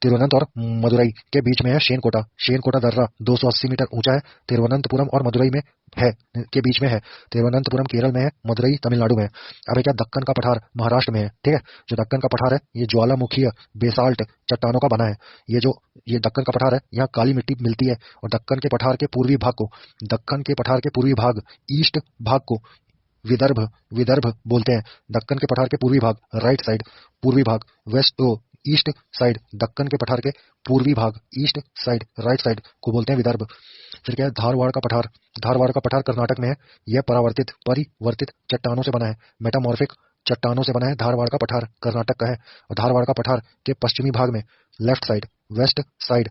तिरुवनंत और मदुरई के बीच में है शेनकोटा दर्रा 280 मीटर ऊंचा है। तिरुवनंतपुरम और मदुरई में है, के बीच में है। तिरुवनंतपुरम केरल में है, मदुरई तमिलनाडु में है। अब है क्या? दक्कन का पठार महाराष्ट्र में है। ठीक है, जो दक्कन का पठार है ये ज्वालामुखीय बेसाल्ट चट्टानों का बना है। ये दक्कन का पठार है, यहाँ काली मिट्टी मिलती है और दक्कन के पठार के पूर्वी भाग ईस्ट भाग को विदर्भ बोलते हैं। दक्कन के पठार के पूर्वी भाग राइट साइड, पूर्वी भाग वेस्ट ईस्ट साइड, दक्कन के पठार के पूर्वी भाग ईस्ट साइड राइट साइड को बोलते हैं विदर्भ। फिर क्या है? धारवाड़ का पठार कर्नाटक में है। यह परिवर्तित चट्टानों से बना है, मेटामॉर्फिक चट्टानों से बना है। धारवाड़ का पठार कर्नाटक का है और धारवाड़ का पठार के पश्चिमी भाग में वेस्ट साइड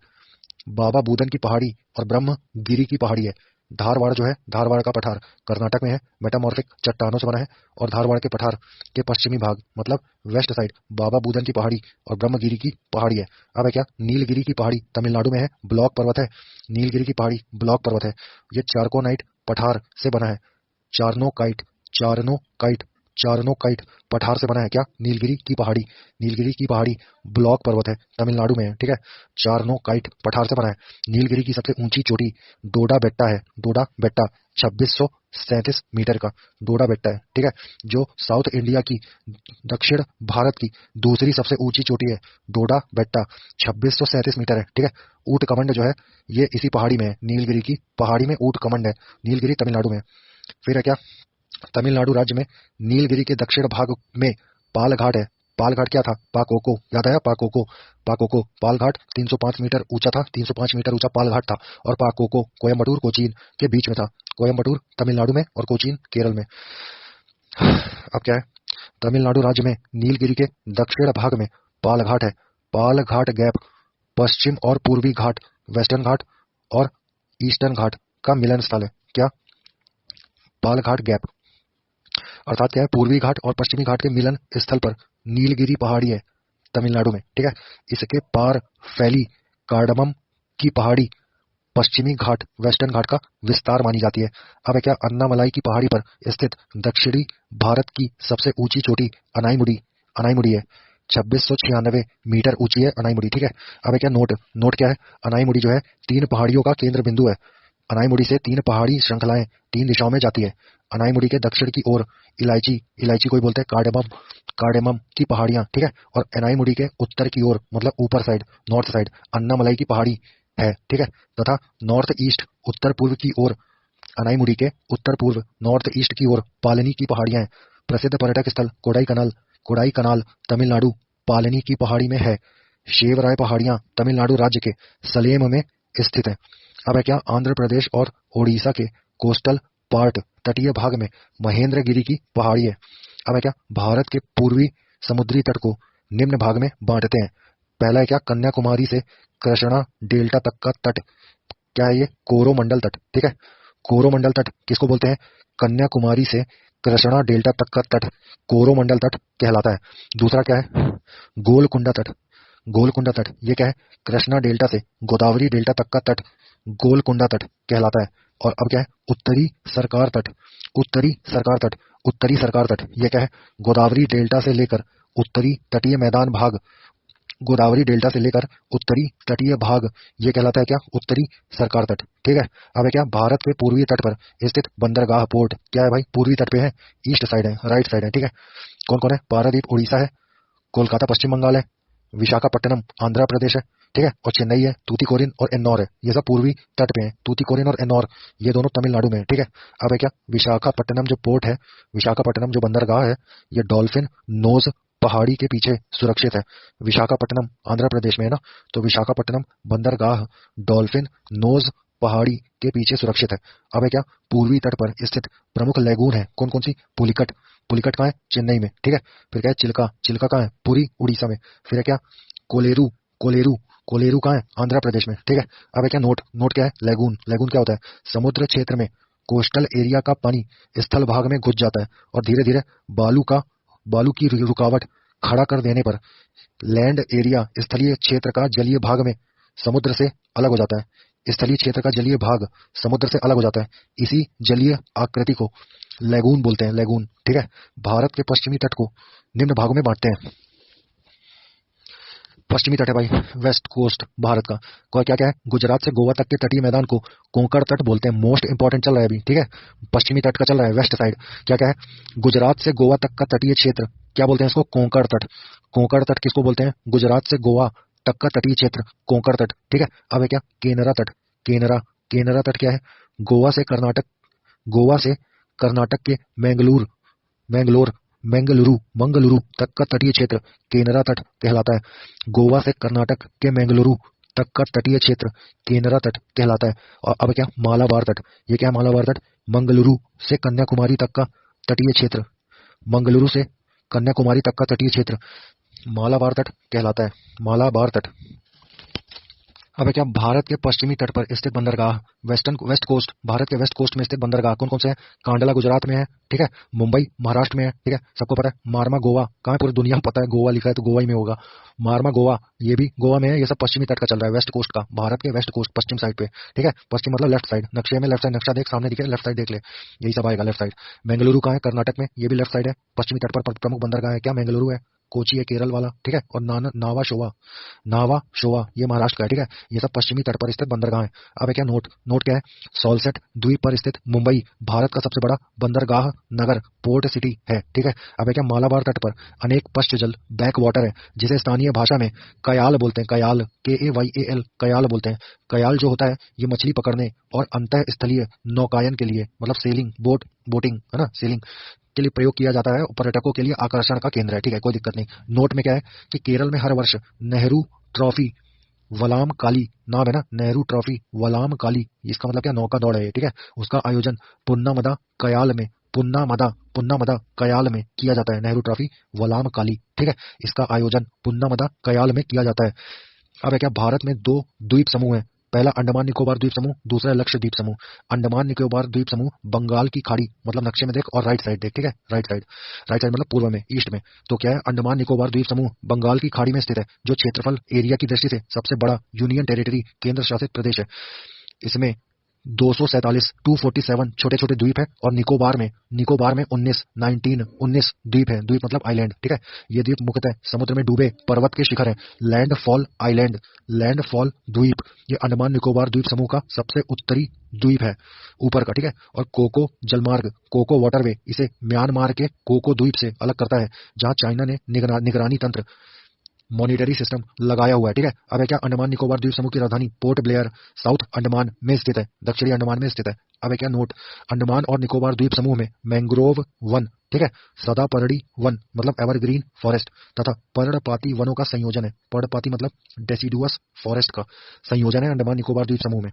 बाबा बूदन की पहाड़ी और ब्रह्मगिरी की पहाड़ी है। धारवाड़ का पठार कर्नाटक में है, मेटामॉर्फिक चट्टानों से बना है और धारवाड़ के पठार के पश्चिमी भाग मतलब वेस्ट साइड बाबा बूदन की पहाड़ी और ब्रह्मगिरी की पहाड़ी है। अब है क्या? नीलगिरी की पहाड़ी तमिलनाडु में है, ब्लॉक पर्वत है। नीलगिरी की पहाड़ी ब्लॉक पर्वत है। ये चारकोनाइट पठार से बना है। चारनोकाइट चारनोकाइट पठार से बना है। क्या? नीलगिरी की पहाड़ी। नीलगिरी की पहाड़ी ब्लॉक पर्वत है, तमिलनाडु में है। ठीक है, चारनोकाइट पठार से बना है। नीलगिरी की सबसे ऊंची चोटी डोडा बेट्टा है। डोडा बेट्टा 2637 मीटर का डोडा बेट्टा है। ठीक है, जो साउथ इंडिया की, दक्षिण भारत की दूसरी सबसे ऊंची चोटी है। डोडा बेट्टा 2637 मीटर है। ठीक है, ऊंट कमंड जो है ये इसी पहाड़ी में है, नीलगिरी की पहाड़ी में ऊंट कमंड है। नीलगिरी तमिलनाडु में। फिर है क्या? तमिलनाडु राज्य में नीलगिरी के दक्षिण भाग में पाल घाट है। पाल घाट क्या था? पाकोको, याद आया? पाकोको। पाकोको पाल घाट 305 मीटर ऊंचा था। 305 मीटर ऊंचा पाल घाट था। और पाकोको कोयम्बटूर कोचीन के बीच में था। कोयम्बटूर तमिलनाडु में और कोचीन केरल में। अब क्या है? तमिलनाडु राज्य में नीलगिरी के दक्षिण भाग में पाल घाट है। पाल घाट गैप पश्चिम और पूर्वी घाट, वेस्टर्न घाट और ईस्टर्न घाट का मिलन स्थल है। क्या? पाल घाट गैप अर्थात क्या है? पूर्वी घाट और पश्चिमी घाट के मिलन स्थल पर नीलगिरी पहाड़ी है तमिलनाडु में। ठीक है, इसके पार फैली कार्डमम की पहाड़ी पश्चिमी घाट, वेस्टर्न घाट का विस्तार मानी जाती है। अब है क्या? अन्नामलाई की पहाड़ी पर स्थित दक्षिणी भारत की सबसे ऊंची चोटी अनाईमुडी, अनाईमुडी है। 2696 मीटर ऊंची है अनाईमुडी। ठीक है, अब है क्या? नोट क्या है? अनाईमुडी जो है 3 पहाड़ियों का केंद्र बिंदु है। अनाईमुडी से 3 पहाड़ी श्रृंखलाएं 3 दिशाओं में जाती है। अनाईमुडी के दक्षिण की ओर इलायची, इलायची कोई बोलते हैं कार्डेमम, कार्डेमम की पहाड़ियां। ठीक है, और अनाईमुडी के उत्तर की ओर, मतलब ऊपर साइड, नॉर्थ साइड, अन्नामलाई की पहाड़ी है। ठीक है, तथा नॉर्थ ईस्ट, उत्तर पूर्व की ओर, अनाईमुडी के उत्तर पूर्व नॉर्थ ईस्ट की ओर पालनी की पहाड़ियां हैं। प्रसिद्ध पर्यटक स्थल कोडाईकनाल, कोडाईकनाल तमिलनाडु पालनी की पहाड़ी में है। शेवराय पहाड़ियां तमिलनाडु राज्य के सलेम में स्थित है। अब है क्या? आंध्र प्रदेश और ओडिशा के कोस्टल पार्ट, तटीय भाग में महेंद्रगिरी की पहाड़ी है। अब है क्या? भारत के पूर्वी समुद्री तट को निम्न भाग में बांटते हैं। पहला है क्या? कन्याकुमारी से कृष्णा डेल्टा तक का तट। क्या है ये? कोरोमंडल तट। ठीक है, कोरोमंडल तट किसको बोलते हैं? कन्याकुमारी से कृष्णा डेल्टा तक का तट कोरोमंडल तट कहलाता है। दूसरा क्या है? गोलकुंडा तट। गोलकुंडा तट ये क्या है? कृष्णा डेल्टा से गोदावरी डेल्टा तक का तट गोलकुंडा तट कहलाता है। और अब क्या है? उत्तरी सरकार तट। उत्तरी सरकार तट, उत्तरी सरकार तट ये क्या है? गोदावरी डेल्टा से लेकर उत्तरी तटीय मैदान भाग, गोदावरी डेल्टा से लेकर उत्तरी तटीय भाग ये कहलाता है क्या? उत्तरी सरकार तट। ठीक है, अब है क्या? भारत के पूर्वी तट पर स्थित बंदरगाह पोर्ट क्या है भाई? पूर्वी तट पे है, ईस्ट साइड है, राइट साइड है। ठीक है, कौन कौन है? पारादीप उड़ीसा है, कोलकाता पश्चिम बंगाल है, विशाखापट्टनम आंध्र प्रदेश है। ठीक है, और चेन्नई है, तूतीकोरिन और एन्नौर है। ये सब पूर्वी तट पे है, तूतीकोरिन और एन्नौर ये दोनों तमिलनाडु में है। ठीक है, अब है क्या? विशाखापट्टनम जो पोर्ट है, विशाखापट्टनम जो बंदरगाह है, ये डॉल्फिन नोज पहाड़ी के पीछे सुरक्षित है। विशाखापट्टनम आंध्र प्रदेश में है ना, तो विशाखापट्टनम बंदरगाह डॉल्फिन नोज पहाड़ी के पीछे सुरक्षित है। अब है क्या? पूर्वी तट पर स्थित प्रमुख लैगून है कौन कौन सी? पुलिकट, पुलिकट कहाँ है? चेन्नई में। ठीक है, फिर क्या है? चिल्का, चिल्का कहाँ है? पुरी उड़ीसा में। फिर है क्या? कोलेरू, कोलेरू, कोलेरू कहाँ है? आंध्र प्रदेश में। ठीक है, अब है क्या? नोट क्या है? लैगून, लैगून क्या होता है? समुद्र क्षेत्र में कोस्टल एरिया का पानी स्थल भाग में घुस जाता है और धीरे धीरे बालू की रुकावट खड़ा कर देने पर लैंड एरिया, स्थलीय क्षेत्र का जलीय भाग में समुद्र से अलग हो जाता है। स्थलीय क्षेत्र का जलीय भाग समुद्र से अलग हो जाता है। इसी जलीय आकृति को लैगून बोलते हैं, लैगून। ठीक है, भारत के पश्चिमी तट को निम्न भागों में बांटते हैं। पश्चिमी तट है भाई, वेस्ट कोस्ट भारत का। क्या क्या है? गुजरात से गोवा तक के तटीय मैदान को कोंकण तट बोलते हैं। मोस्ट इंपॉर्टेंट चल रहा है अभी। ठीक है, पश्चिमी तट का चल रहा है, वेस्ट साइड। क्या क्या है? गुजरात से गोवा तक का तटीय क्षेत्र क्या बोलते हैं इसको? कोंकण तट। कोंकण तट किसको बोलते हैं? गुजरात से गोवा तक का तटीय क्षेत्र कोंकण तट। ठीक है, अब है क्या? केनरा तट। केनरा, केनरा तट क्या है? गोवा से कर्नाटक, गोवा से कर्नाटक के मैंगलोर, मैंगलोर, मंगलुरु, मंगलुरु तक का तटीय क्षेत्र केनरा तट कहलाता है। गोवा से कर्नाटक के मंगलुरु तक का तटीय क्षेत्र केनरा तट कहलाता है। और अब क्या? मालाबार तट। ये क्या है? मालाबार तट मंगलुरु से कन्याकुमारी तक का तटीय क्षेत्र, मंगलुरु से कन्याकुमारी तक का तटीय क्षेत्र मालाबार तट कहलाता है। मालाबार तट। अब है क्या भारत के पश्चिमी तट पर स्थित बंदरगाह, वेस्ट कोस्ट, भारत के वेस्ट कोस्ट में स्थित बंदरगाह कौन कौन से हैं? कांडला गुजरात में है, ठीक है। मुंबई महाराष्ट्र में है, ठीक है, सबको पता है। मारमा गोवा, कहाँ है पूरी दुनिया में पता है, गोवा लिखा है तो गोवा ही में होगा। मारमा गोवा, ये भी गोवा में है। ये सब पश्चिमी तट का चल रहा है, वेस्ट कोस्ट का, भारत के वेस्ट कोस्ट, पश्चिम साइड पे, ठीक है। पश्चिम मतलब लेफ्ट साइड, नक्शे में लेफ्ट साइड, नक्शा देख सामने दिखे, लेफ्ट साइड देख ले, यही सब आएगा लेफ्ट साइड। बेंगलुरु कहाँ है? कर्नाटक में, ये भी लेफ्ट साइड है। पश्चिमी तट पर प्रमुख बंदरगाह है क्या? बेंगलुरु है। कोची है केरल वाला, ठीक है। और नावा शोवा, नावा शोवा ये महाराष्ट्र का है, ठीक है। ये सब पश्चिमी तट पर स्थित बंदरगाह है। अब है क्या नोट क्या है? सॉल्सेट द्वीप पर स्थित मुंबई भारत का सबसे बड़ा बंदरगाह नगर, पोर्ट सिटी है, ठीक है। अब है क्या मालाबार तट पर अनेक पश्च जल बैक वाटर है, जिसे स्थानीय भाषा में कयाल बोलते हैं, कयाल, KAYAL, कयाल बोलते हैं। कयाल जो होता है ये मछली पकड़ने और अंतः स्थलीय नौकायन के लिए, मतलब सेलिंग, बोटिंग है ना, सेलिंग के लिए प्रयोग किया जाता है। पर्यटकों के लिए आकर्षण का केंद्र है, ठीक है, कोई दिक्कत नहीं। नोट में क्या है कि केरल में हर वर्ष नेहरू ट्रॉफी वलाम काली, नाम है ना, नेहरू ट्रॉफी वलाम काली, इसका मतलब क्या? नौका दौड़ है, ठीक है। उसका आयोजन पुन्नामदा कयाल में, पुन्नामदा कयाल में किया जाता है। नेहरू ट्रॉफी वलाम काली, ठीक है, इसका आयोजन पुन्नामदा कयाल में किया जाता है। अब है क्या भारत में दो द्वीप समूह हैं, पहला अंडमान निकोबार द्वीप समूह, दूसरा लक्षद्वीप समूह। अंडमान निकोबार द्वीप समूह बंगाल की खाड़ी, मतलब नक्शे में देख और राइट साइड देख, ठीक है, राइट साइड मतलब पूर्व में, ईस्ट में। तो क्या है? अंडमान निकोबार द्वीप समूह बंगाल की खाड़ी में स्थित है, जो क्षेत्रफल एरिया की दृष्टि से सबसे बड़ा यूनियन टेरिटरी, केंद्र शासित प्रदेश है। इसमें 247 छोटे छोटे द्वीप है, और निकोबार में 19 द्वीप है। द्वीप मतलब आइलैंड, ठीक है। ये द्वीप मुख्यतः समुद्र में डूबे पर्वत के शिखर है। लैंडफॉल द्वीप, ये अंडमान निकोबार द्वीप समूह का सबसे उत्तरी द्वीप है, ऊपर का, ठीक है। और कोको जलमार्ग, कोको वाटरवे, इसे म्यांमार के कोको द्वीप से अलग करता है, जहां चाइना ने निगरानी तंत्र, मॉनिटरी सिस्टम लगाया हुआ है, ठीक है। अब है क्या अंडमान निकोबार द्वीप समूह की राजधानी पोर्ट ब्लेयर साउथ अंडमान में स्थित है, दक्षिणी अंडमान में स्थित है। अब है क्या नोट, अंडमान और निकोबार द्वीप समूह में मैंग्रोव वन, ठीक है, सदापर्णी वन मतलब एवरग्रीन फॉरेस्ट, तथा पर्णपाती वनों का संयोजन है। पर्णपाती मतलब डेसिडुअस फॉरेस्ट का संयोजन है अंडमान निकोबार द्वीप समूह में।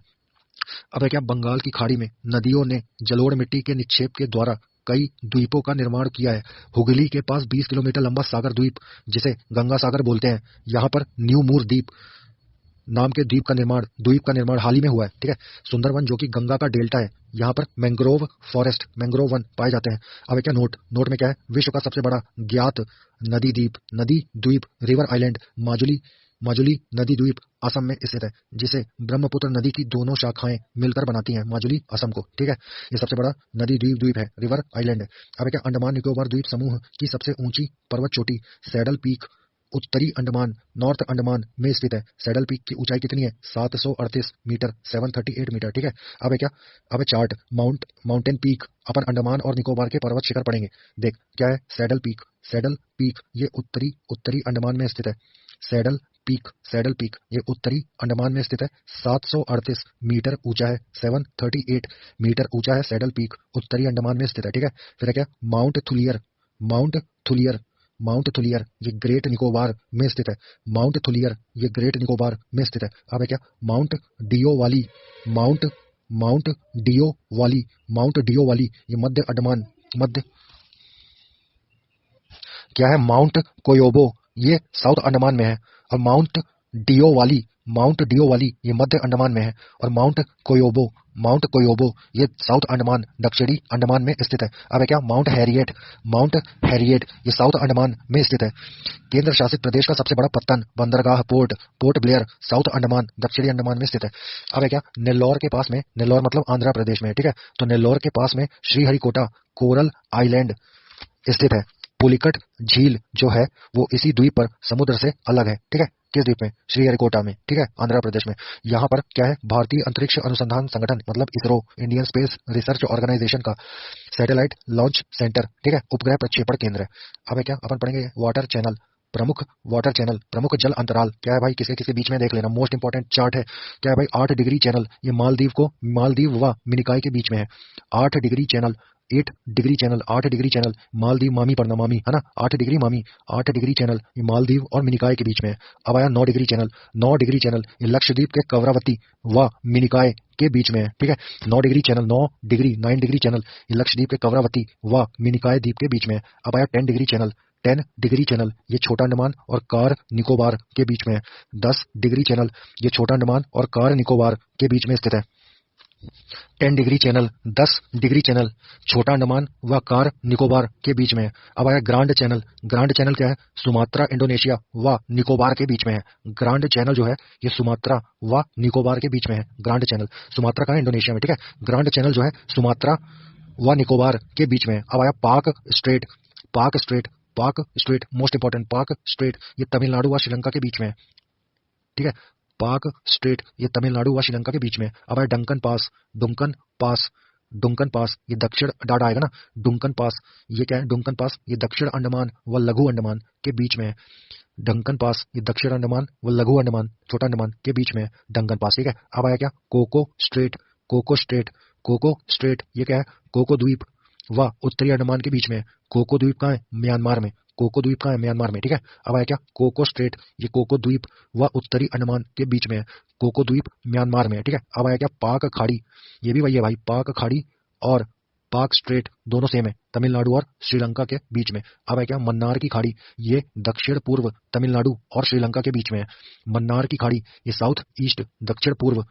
अब है क्या बंगाल की खाड़ी में नदियों ने जलोढ़ मिट्टी के निक्षेप के द्वारा कई द्वीपों का निर्माण किया है। हुगली के पास 20 किलोमीटर लंबा सागर द्वीप, जिसे गंगा सागर बोलते हैं, यहाँ पर न्यू मूर द्वीप नाम के द्वीप का निर्माण हाल ही में हुआ है, ठीक है। सुंदरवन जो कि गंगा का डेल्टा है, यहाँ पर मैंग्रोव वन पाए जाते हैं। अब है क्या नोट में क्या है? विश्व का सबसे बड़ा ज्ञात नदी द्वीप रिवर आइलैंड माजुली नदी द्वीप असम में स्थित है, जिसे ब्रह्मपुत्र नदी की दोनों शाखाएं मिलकर बनाती हैं माजुली असम को, ठीक है। ये सबसे बड़ा नदी द्वीप है, रिवर आइलैंड है। अब है क्या अंडमान निकोबार द्वीप समूह की सबसे ऊंची पर्वत चोटी सैडल पीक उत्तरी अंडमान, नॉर्थ अंडमान में स्थित है। सैडल पीक की ऊंचाई कितनी है? 738 मीटर, 738 मीटर, ठीक है। अब है क्या? अब है चार्ट, माउंटेन पीक अपन अंडमान और निकोबार के पर्वत शिखर पढ़ेंगे। देख क्या है? सैडल पीक ये उत्तरी अंडमान में स्थित है। सैडल पीक ये उत्तरी अंडमान में स्थित है, 738 मीटर ऊंचा है, 738 मीटर ऊंचा है सैडल पीक, उत्तरी अंडमान में स्थित है, ठीक है। फिर है क्या? माउंट थुलियर ये ग्रेट निकोबार में स्थित है। अब है क्या? माउंट डियो वाली ये मध्य अंडमान, क्या है? माउंट कोयोबो ये साउथ अंडमान में है, और माउंट डियो वाली ये मध्य अंडमान में है, और माउंट कोयोबो ये साउथ अंडमान, दक्षिणी अंडमान में स्थित है। अब है क्या? माउंट हैरिएट ये साउथ अंडमान में स्थित है। केंद्र शासित प्रदेश का सबसे बड़ा पत्तन, बंदरगाह, पोर्ट ब्लेयर, साउथ अंडमान, दक्षिणी अंडमान में स्थित है। अब है क्या? नेल्लौर के पास में, नेल्लौर मतलब आंध्र प्रदेश में, ठीक है। तो नेल्लौर के पास में श्रीहरिकोटा कोरल आइलैंड स्थित है। पुलिकट झील जो है वो इसी द्वीप पर समुद्र से अलग है, ठीक है। किस द्वीप में? श्रीहरिकोटा में, ठीक है, आंध्र प्रदेश में। यहाँ पर क्या है? भारतीय अंतरिक्ष अनुसंधान संगठन मतलब ISRO, Indian space research organisation का सैटेलाइट लॉन्च सेंटर, ठीक है, उपग्रह प्रक्षेपण केंद्र है। अब है क्या? अपन पढ़ेंगे प्रमुख प्रमुख जल अंतराल क्या है भाई? किसके बीच में देख लेना, मोस्ट इंपोर्टेंट चार्ट है। क्या है भाई? 8 डिग्री चैनल, ये मालदीव व मिनिकॉय के बीच में है। 8 degree channel, 8 degree channel Maldives, मामी पढ़ना, मामी है ना, 8 डिग्री चैनल ये मालदीव और मिनिकॉय के बीच में है। अब आया 9 डिग्री चैनल ये लक्षद्वीप के कवरावती व मिनिकॉय के बीच में है, ठीक है। 9 डिग्री चैनल ये लक्षद्वीप के कवरावती व मिनिकॉय द्वीप के बीच में है। अब आया 10 डिग्री चैनल, 10 डिग्री चैनल ये छोटा अंडमान और कार निकोबार के बीच में है। 10 डिग्री चैनल ये छोटा अंडमान और कार निकोबार के बीच में स्थित है। 10 डिग्री चैनल, 10 डिग्री चैनल छोटा अंडमान व कार निकोबार के बीच में है। अब आया ग्रांड चैनल। ग्रांड चैनल क्या है? सुमात्रा, इंडोनेशिया व निकोबार के बीच में है। ग्रांड चैनल जो है ये सुमात्रा व निकोबार के बीच में है। ग्रांड चैनल, सुमात्रा का है इंडोनेशिया में, ठीक है। ग्रांड चैनल जो है सुमात्रा व निकोबार के बीच में है। अब आया पाक स्ट्रेट। पाक स्ट्रेट, पाक स्ट्रेट मोस्ट इंपॉर्टेंट। पाक स्ट्रेट ये तमिलनाडु व श्रीलंका के बीच में है, ठीक है। पाक स्ट्रेट ये तमिलनाडु व श्रीलंका के बीच में। अब है डंकन पास। डुंकन पास, डुंकन पास ये दक्षिण डाटा आएगा ना, डुंकन पास ये क्या है? डुंकन पास ये दक्षिण अंडमान व लघु अंडमान के बीच में है। डंकन पास ये दक्षिण अंडमान व लघु अंडमान, छोटा अंडमान के बीच में है डंकन पास, ठीक है। अब आया क्या? Coco strait. Coco strait, Coco strait ये क्या है? कोको द्वीप व उत्तरी अंडमान के बीच में है। कोको द्वीप कहाँ है? म्यांमार में। कोको द्वीप कहाँ है? म्यांमार में, ठीक है। अब आया क्या? कोको स्ट्रेट ये कोको द्वीप व उत्तरी अंडमान के बीच में है। कोको द्वीप म्यांमार में है, ठीक है। अब आया क्या? पाक खाड़ी, ये भी वही है भाई। पाक खाड़ी और पाक स्ट्रेट दोनों सेम है, तमिलनाडु और श्रीलंका के बीच में। अब है क्या? मन्नार की खाड़ी, ये दक्षिण पूर्व तमिलनाडु और श्रीलंका के बीच में है। मन्नार की खाड़ी ये साउथ ईस्ट, दक्षिण पूर्व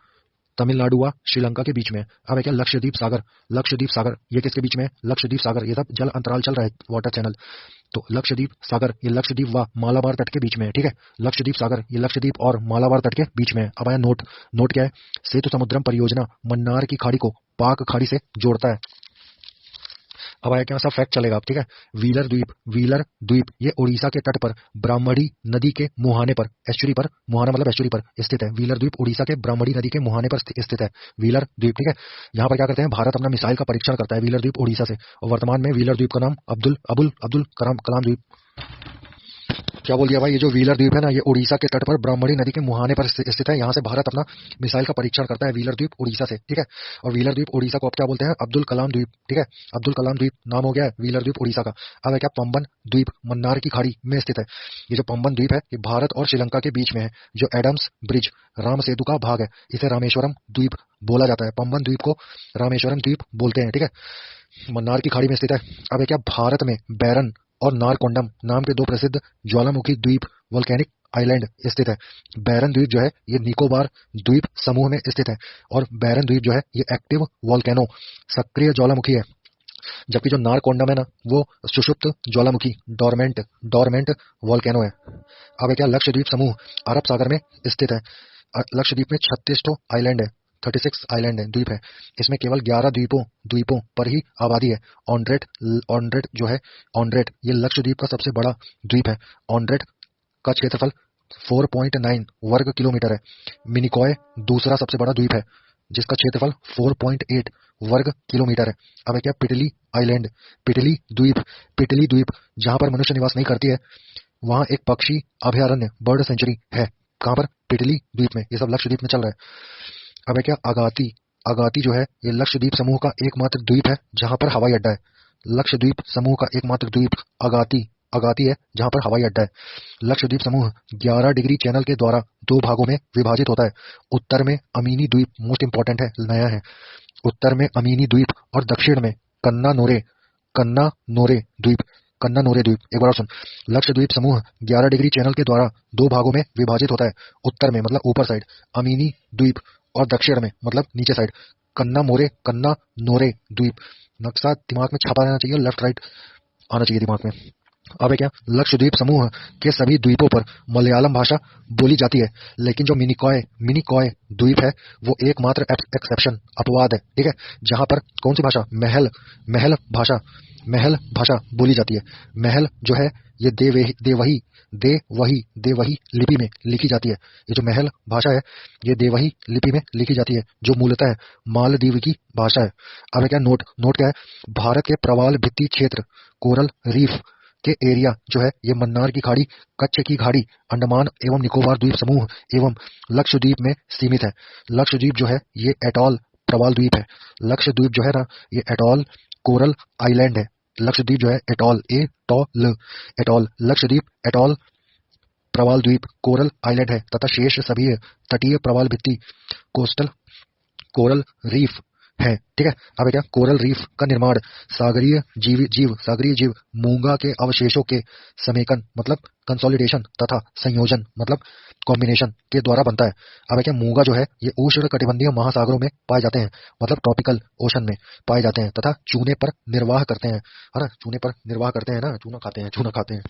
तमिलनाडु व श्रीलंका के बीच में। अब है क्या? लक्षद्वीप सागर। लक्षद्वीप सागर ये किसके बीच में है? लक्षद्वीप सागर ये सब जल अंतराल चल रहा है, वाटर चैनल। तो लक्षद्वीप सागर ये लक्षद्वीप व मालाबार तट के बीच में है, ठीक है। लक्षद्वीप सागर ये लक्षद्वीप और मालाबार तट के बीच में है। अब आया नोट। नोट क्या है? सेतु समुद्रम परियोजना मन्नार की खाड़ी को पाक खाड़ी से जोड़ता है। अब आया क्या? सब फैक्ट चलेगा अब, ठीक है। व्हीलर द्वीप। व्हीलर द्वीप ये उड़ीसा के तट पर ब्राह्मणी नदी के मुहाने पर, एस्चुरी पर, मुहाना मतलब एस्चुरी पर स्थित है। व्हीलर द्वीप उड़ीसा के ब्राह्मणी नदी के मुहाने पर स्थित है व्हीलर द्वीप, ठीक है। यहाँ पर क्या करते हैं? भारत अपना मिसाइल का परीक्षण करता है व्हीलर द्वीप उड़ीसा से, और वर्तमान में व्हीलर द्वीप का नाम अब्दुल कलाम द्वीप। क्या बोल दिया भाई? ये जो व्हीलर द्वीप है ना, ये उड़ीसा के तट पर ब्राह्मणी नदी के मुहाने पर स्थित है। यहाँ से भारत अपना मिसाइल का परीक्षण करता है व्हीलर द्वीप उड़ीसा से, ठीक है। और व्हीलर द्वीप उड़ीसा को अब क्या बोलते हैं? अब्दुल कलाम द्वीप, ठीक है। अब्दुल कलाम द्वीप नाम हो गया है व्हीलर द्वीप उड़ीसा का। अब है क्या? पंबन द्वीप मन्नार की खाड़ी में स्थित है। ये जो पंबन द्वीप है ये भारत और श्रीलंका के बीच में है। जो एडम्स ब्रिज, राम सेतु का भाग है, इसे रामेश्वरम द्वीप बोला जाता है। पंबन द्वीप को रामेश्वरम द्वीप बोलते हैं, ठीक है। मन्नार की खाड़ी में स्थित है। अब है क्या? भारत में बैरन और नारकोंडम नाम के दो प्रसिद्ध ज्वालामुखी द्वीप, वोल्केनिक आइलैंड स्थित है। बैरन द्वीप जो है ये निकोबार द्वीप समूह में स्थित है, और बैरन द्वीप जो है ये एक्टिव वोल्केनो, सक्रिय ज्वालामुखी है। जबकि जो नारकोंडम है ना, वो सुषुप्त ज्वालामुखी, डोरमेंट वोल्केनो है। अब है क्या? लक्षद्वीप समूह अरब सागर में स्थित है। लक्षद्वीप में 36 आइलैंड है, 36 आइलैंड है, द्वीप है। इसमें केवल 11 द्वीपों पर ही आबादी है। ऑन्ड्रेट जो है, ऑन्ड्रेट ये लक्षद्वीप का सबसे बड़ा द्वीप है। ऑन्ड्रेट का क्षेत्रफल 4.9 वर्ग किलोमीटर है। मिनिकॉय दूसरा सबसे बड़ा द्वीप है, जिसका क्षेत्रफल 4.8 वर्ग किलोमीटर है। अब है क्या? पिटली आइलैंड, पिटली द्वीप जहां पर मनुष्य निवास नहीं करती है, वहां एक पक्षी अभयारण्य, बर्ड सेंचुरी है। कहां पर? पिटली द्वीप में। ये सब लक्षद्वीप में चल रहा है। अब है क्या? अगाती जो है ये लक्षद्वीप समूह का एकमात्र द्वीप है जहां पर हवाई अड्डा है। लक्षद्वीप समूह का एकमात्र द्वीप अगाती है जहां पर हवाई अड्डा है। लक्षद्वीप समूह 11 डिग्री चैनल के द्वारा दो भागों में विभाजित होता है। उत्तर में अमीनी द्वीप, मोस्ट इंपॉर्टेंट है, नया है। उत्तर में अमीनी द्वीप और दक्षिण में कन्ना नोरे द्वीप। एक बार सुन, लक्षद्वीप समूह 11 डिग्री चैनल के द्वारा दो भागों में विभाजित होता है। उत्तर में मतलब ऊपर साइड अमीनी द्वीप, और दक्षिण में मतलब नीचे साइड कन्ना नोरे द्वीप। नक्शा दिमाग में छापा रहना चाहिए, लेफ्ट राइट आना चाहिए दिमाग में। अब है क्या? लक्षद्वीप समूह के सभी द्वीपों पर मलयालम भाषा बोली जाती है, लेकिन जो मिनिकॉय द्वीप है वो एकमात्र एक्सेप्शन, अपवाद है, ठीक है, जहां पर कौन सी भाषा? महल भाषा बोली जाती है। महल जो है ये देवही लिपि में लिखी जाती है। ये जो महल भाषा है ये देवही लिपि में लिखी जाती है, जो मूलतः मालदीव की भाषा है। अब है क्या? नोट क्या है? भारत के प्रवाल भित्ति क्षेत्र, कोरल रीफ के एरिया जो है ये मन्नार की खाड़ी, कच्छ की खाड़ी, अंडमान एवं निकोबार द्वीप समूह एवं लक्षद्वीप में सीमित है। लक्षद्वीप जो है ये एटॉल प्रवाल द्वीप है। लक्षद्वीप जो है ना ये एटॉल कोरल आइलैंड है। लक्षद्वीप जो है एटॉल लक्षद्वीप एटॉल प्रवाल द्वीप कोरल आइलैंड है, तथा शेष सभी तटीय प्रवाल भित्ति, कोस्टल कोरल रीफ है। ठीक है। अब है क्या, कोरल रीफ का निर्माण सागरीय जीव मूंगा के अवशेषों के समेकन मतलब कंसोलिडेशन तथा संयोजन मतलब कॉम्बिनेशन के द्वारा बनता है। अब है क्या, मूंगा जो है ये उष्ण कटिबंधीय महासागरों में पाए जाते हैं, मतलब ट्रॉपिकल ओशन में पाए जाते हैं, तथा चूने पर निर्वाह करते हैं, है ना, चूने पर निर्वाह करते हैं ना, चूना खाते हैं।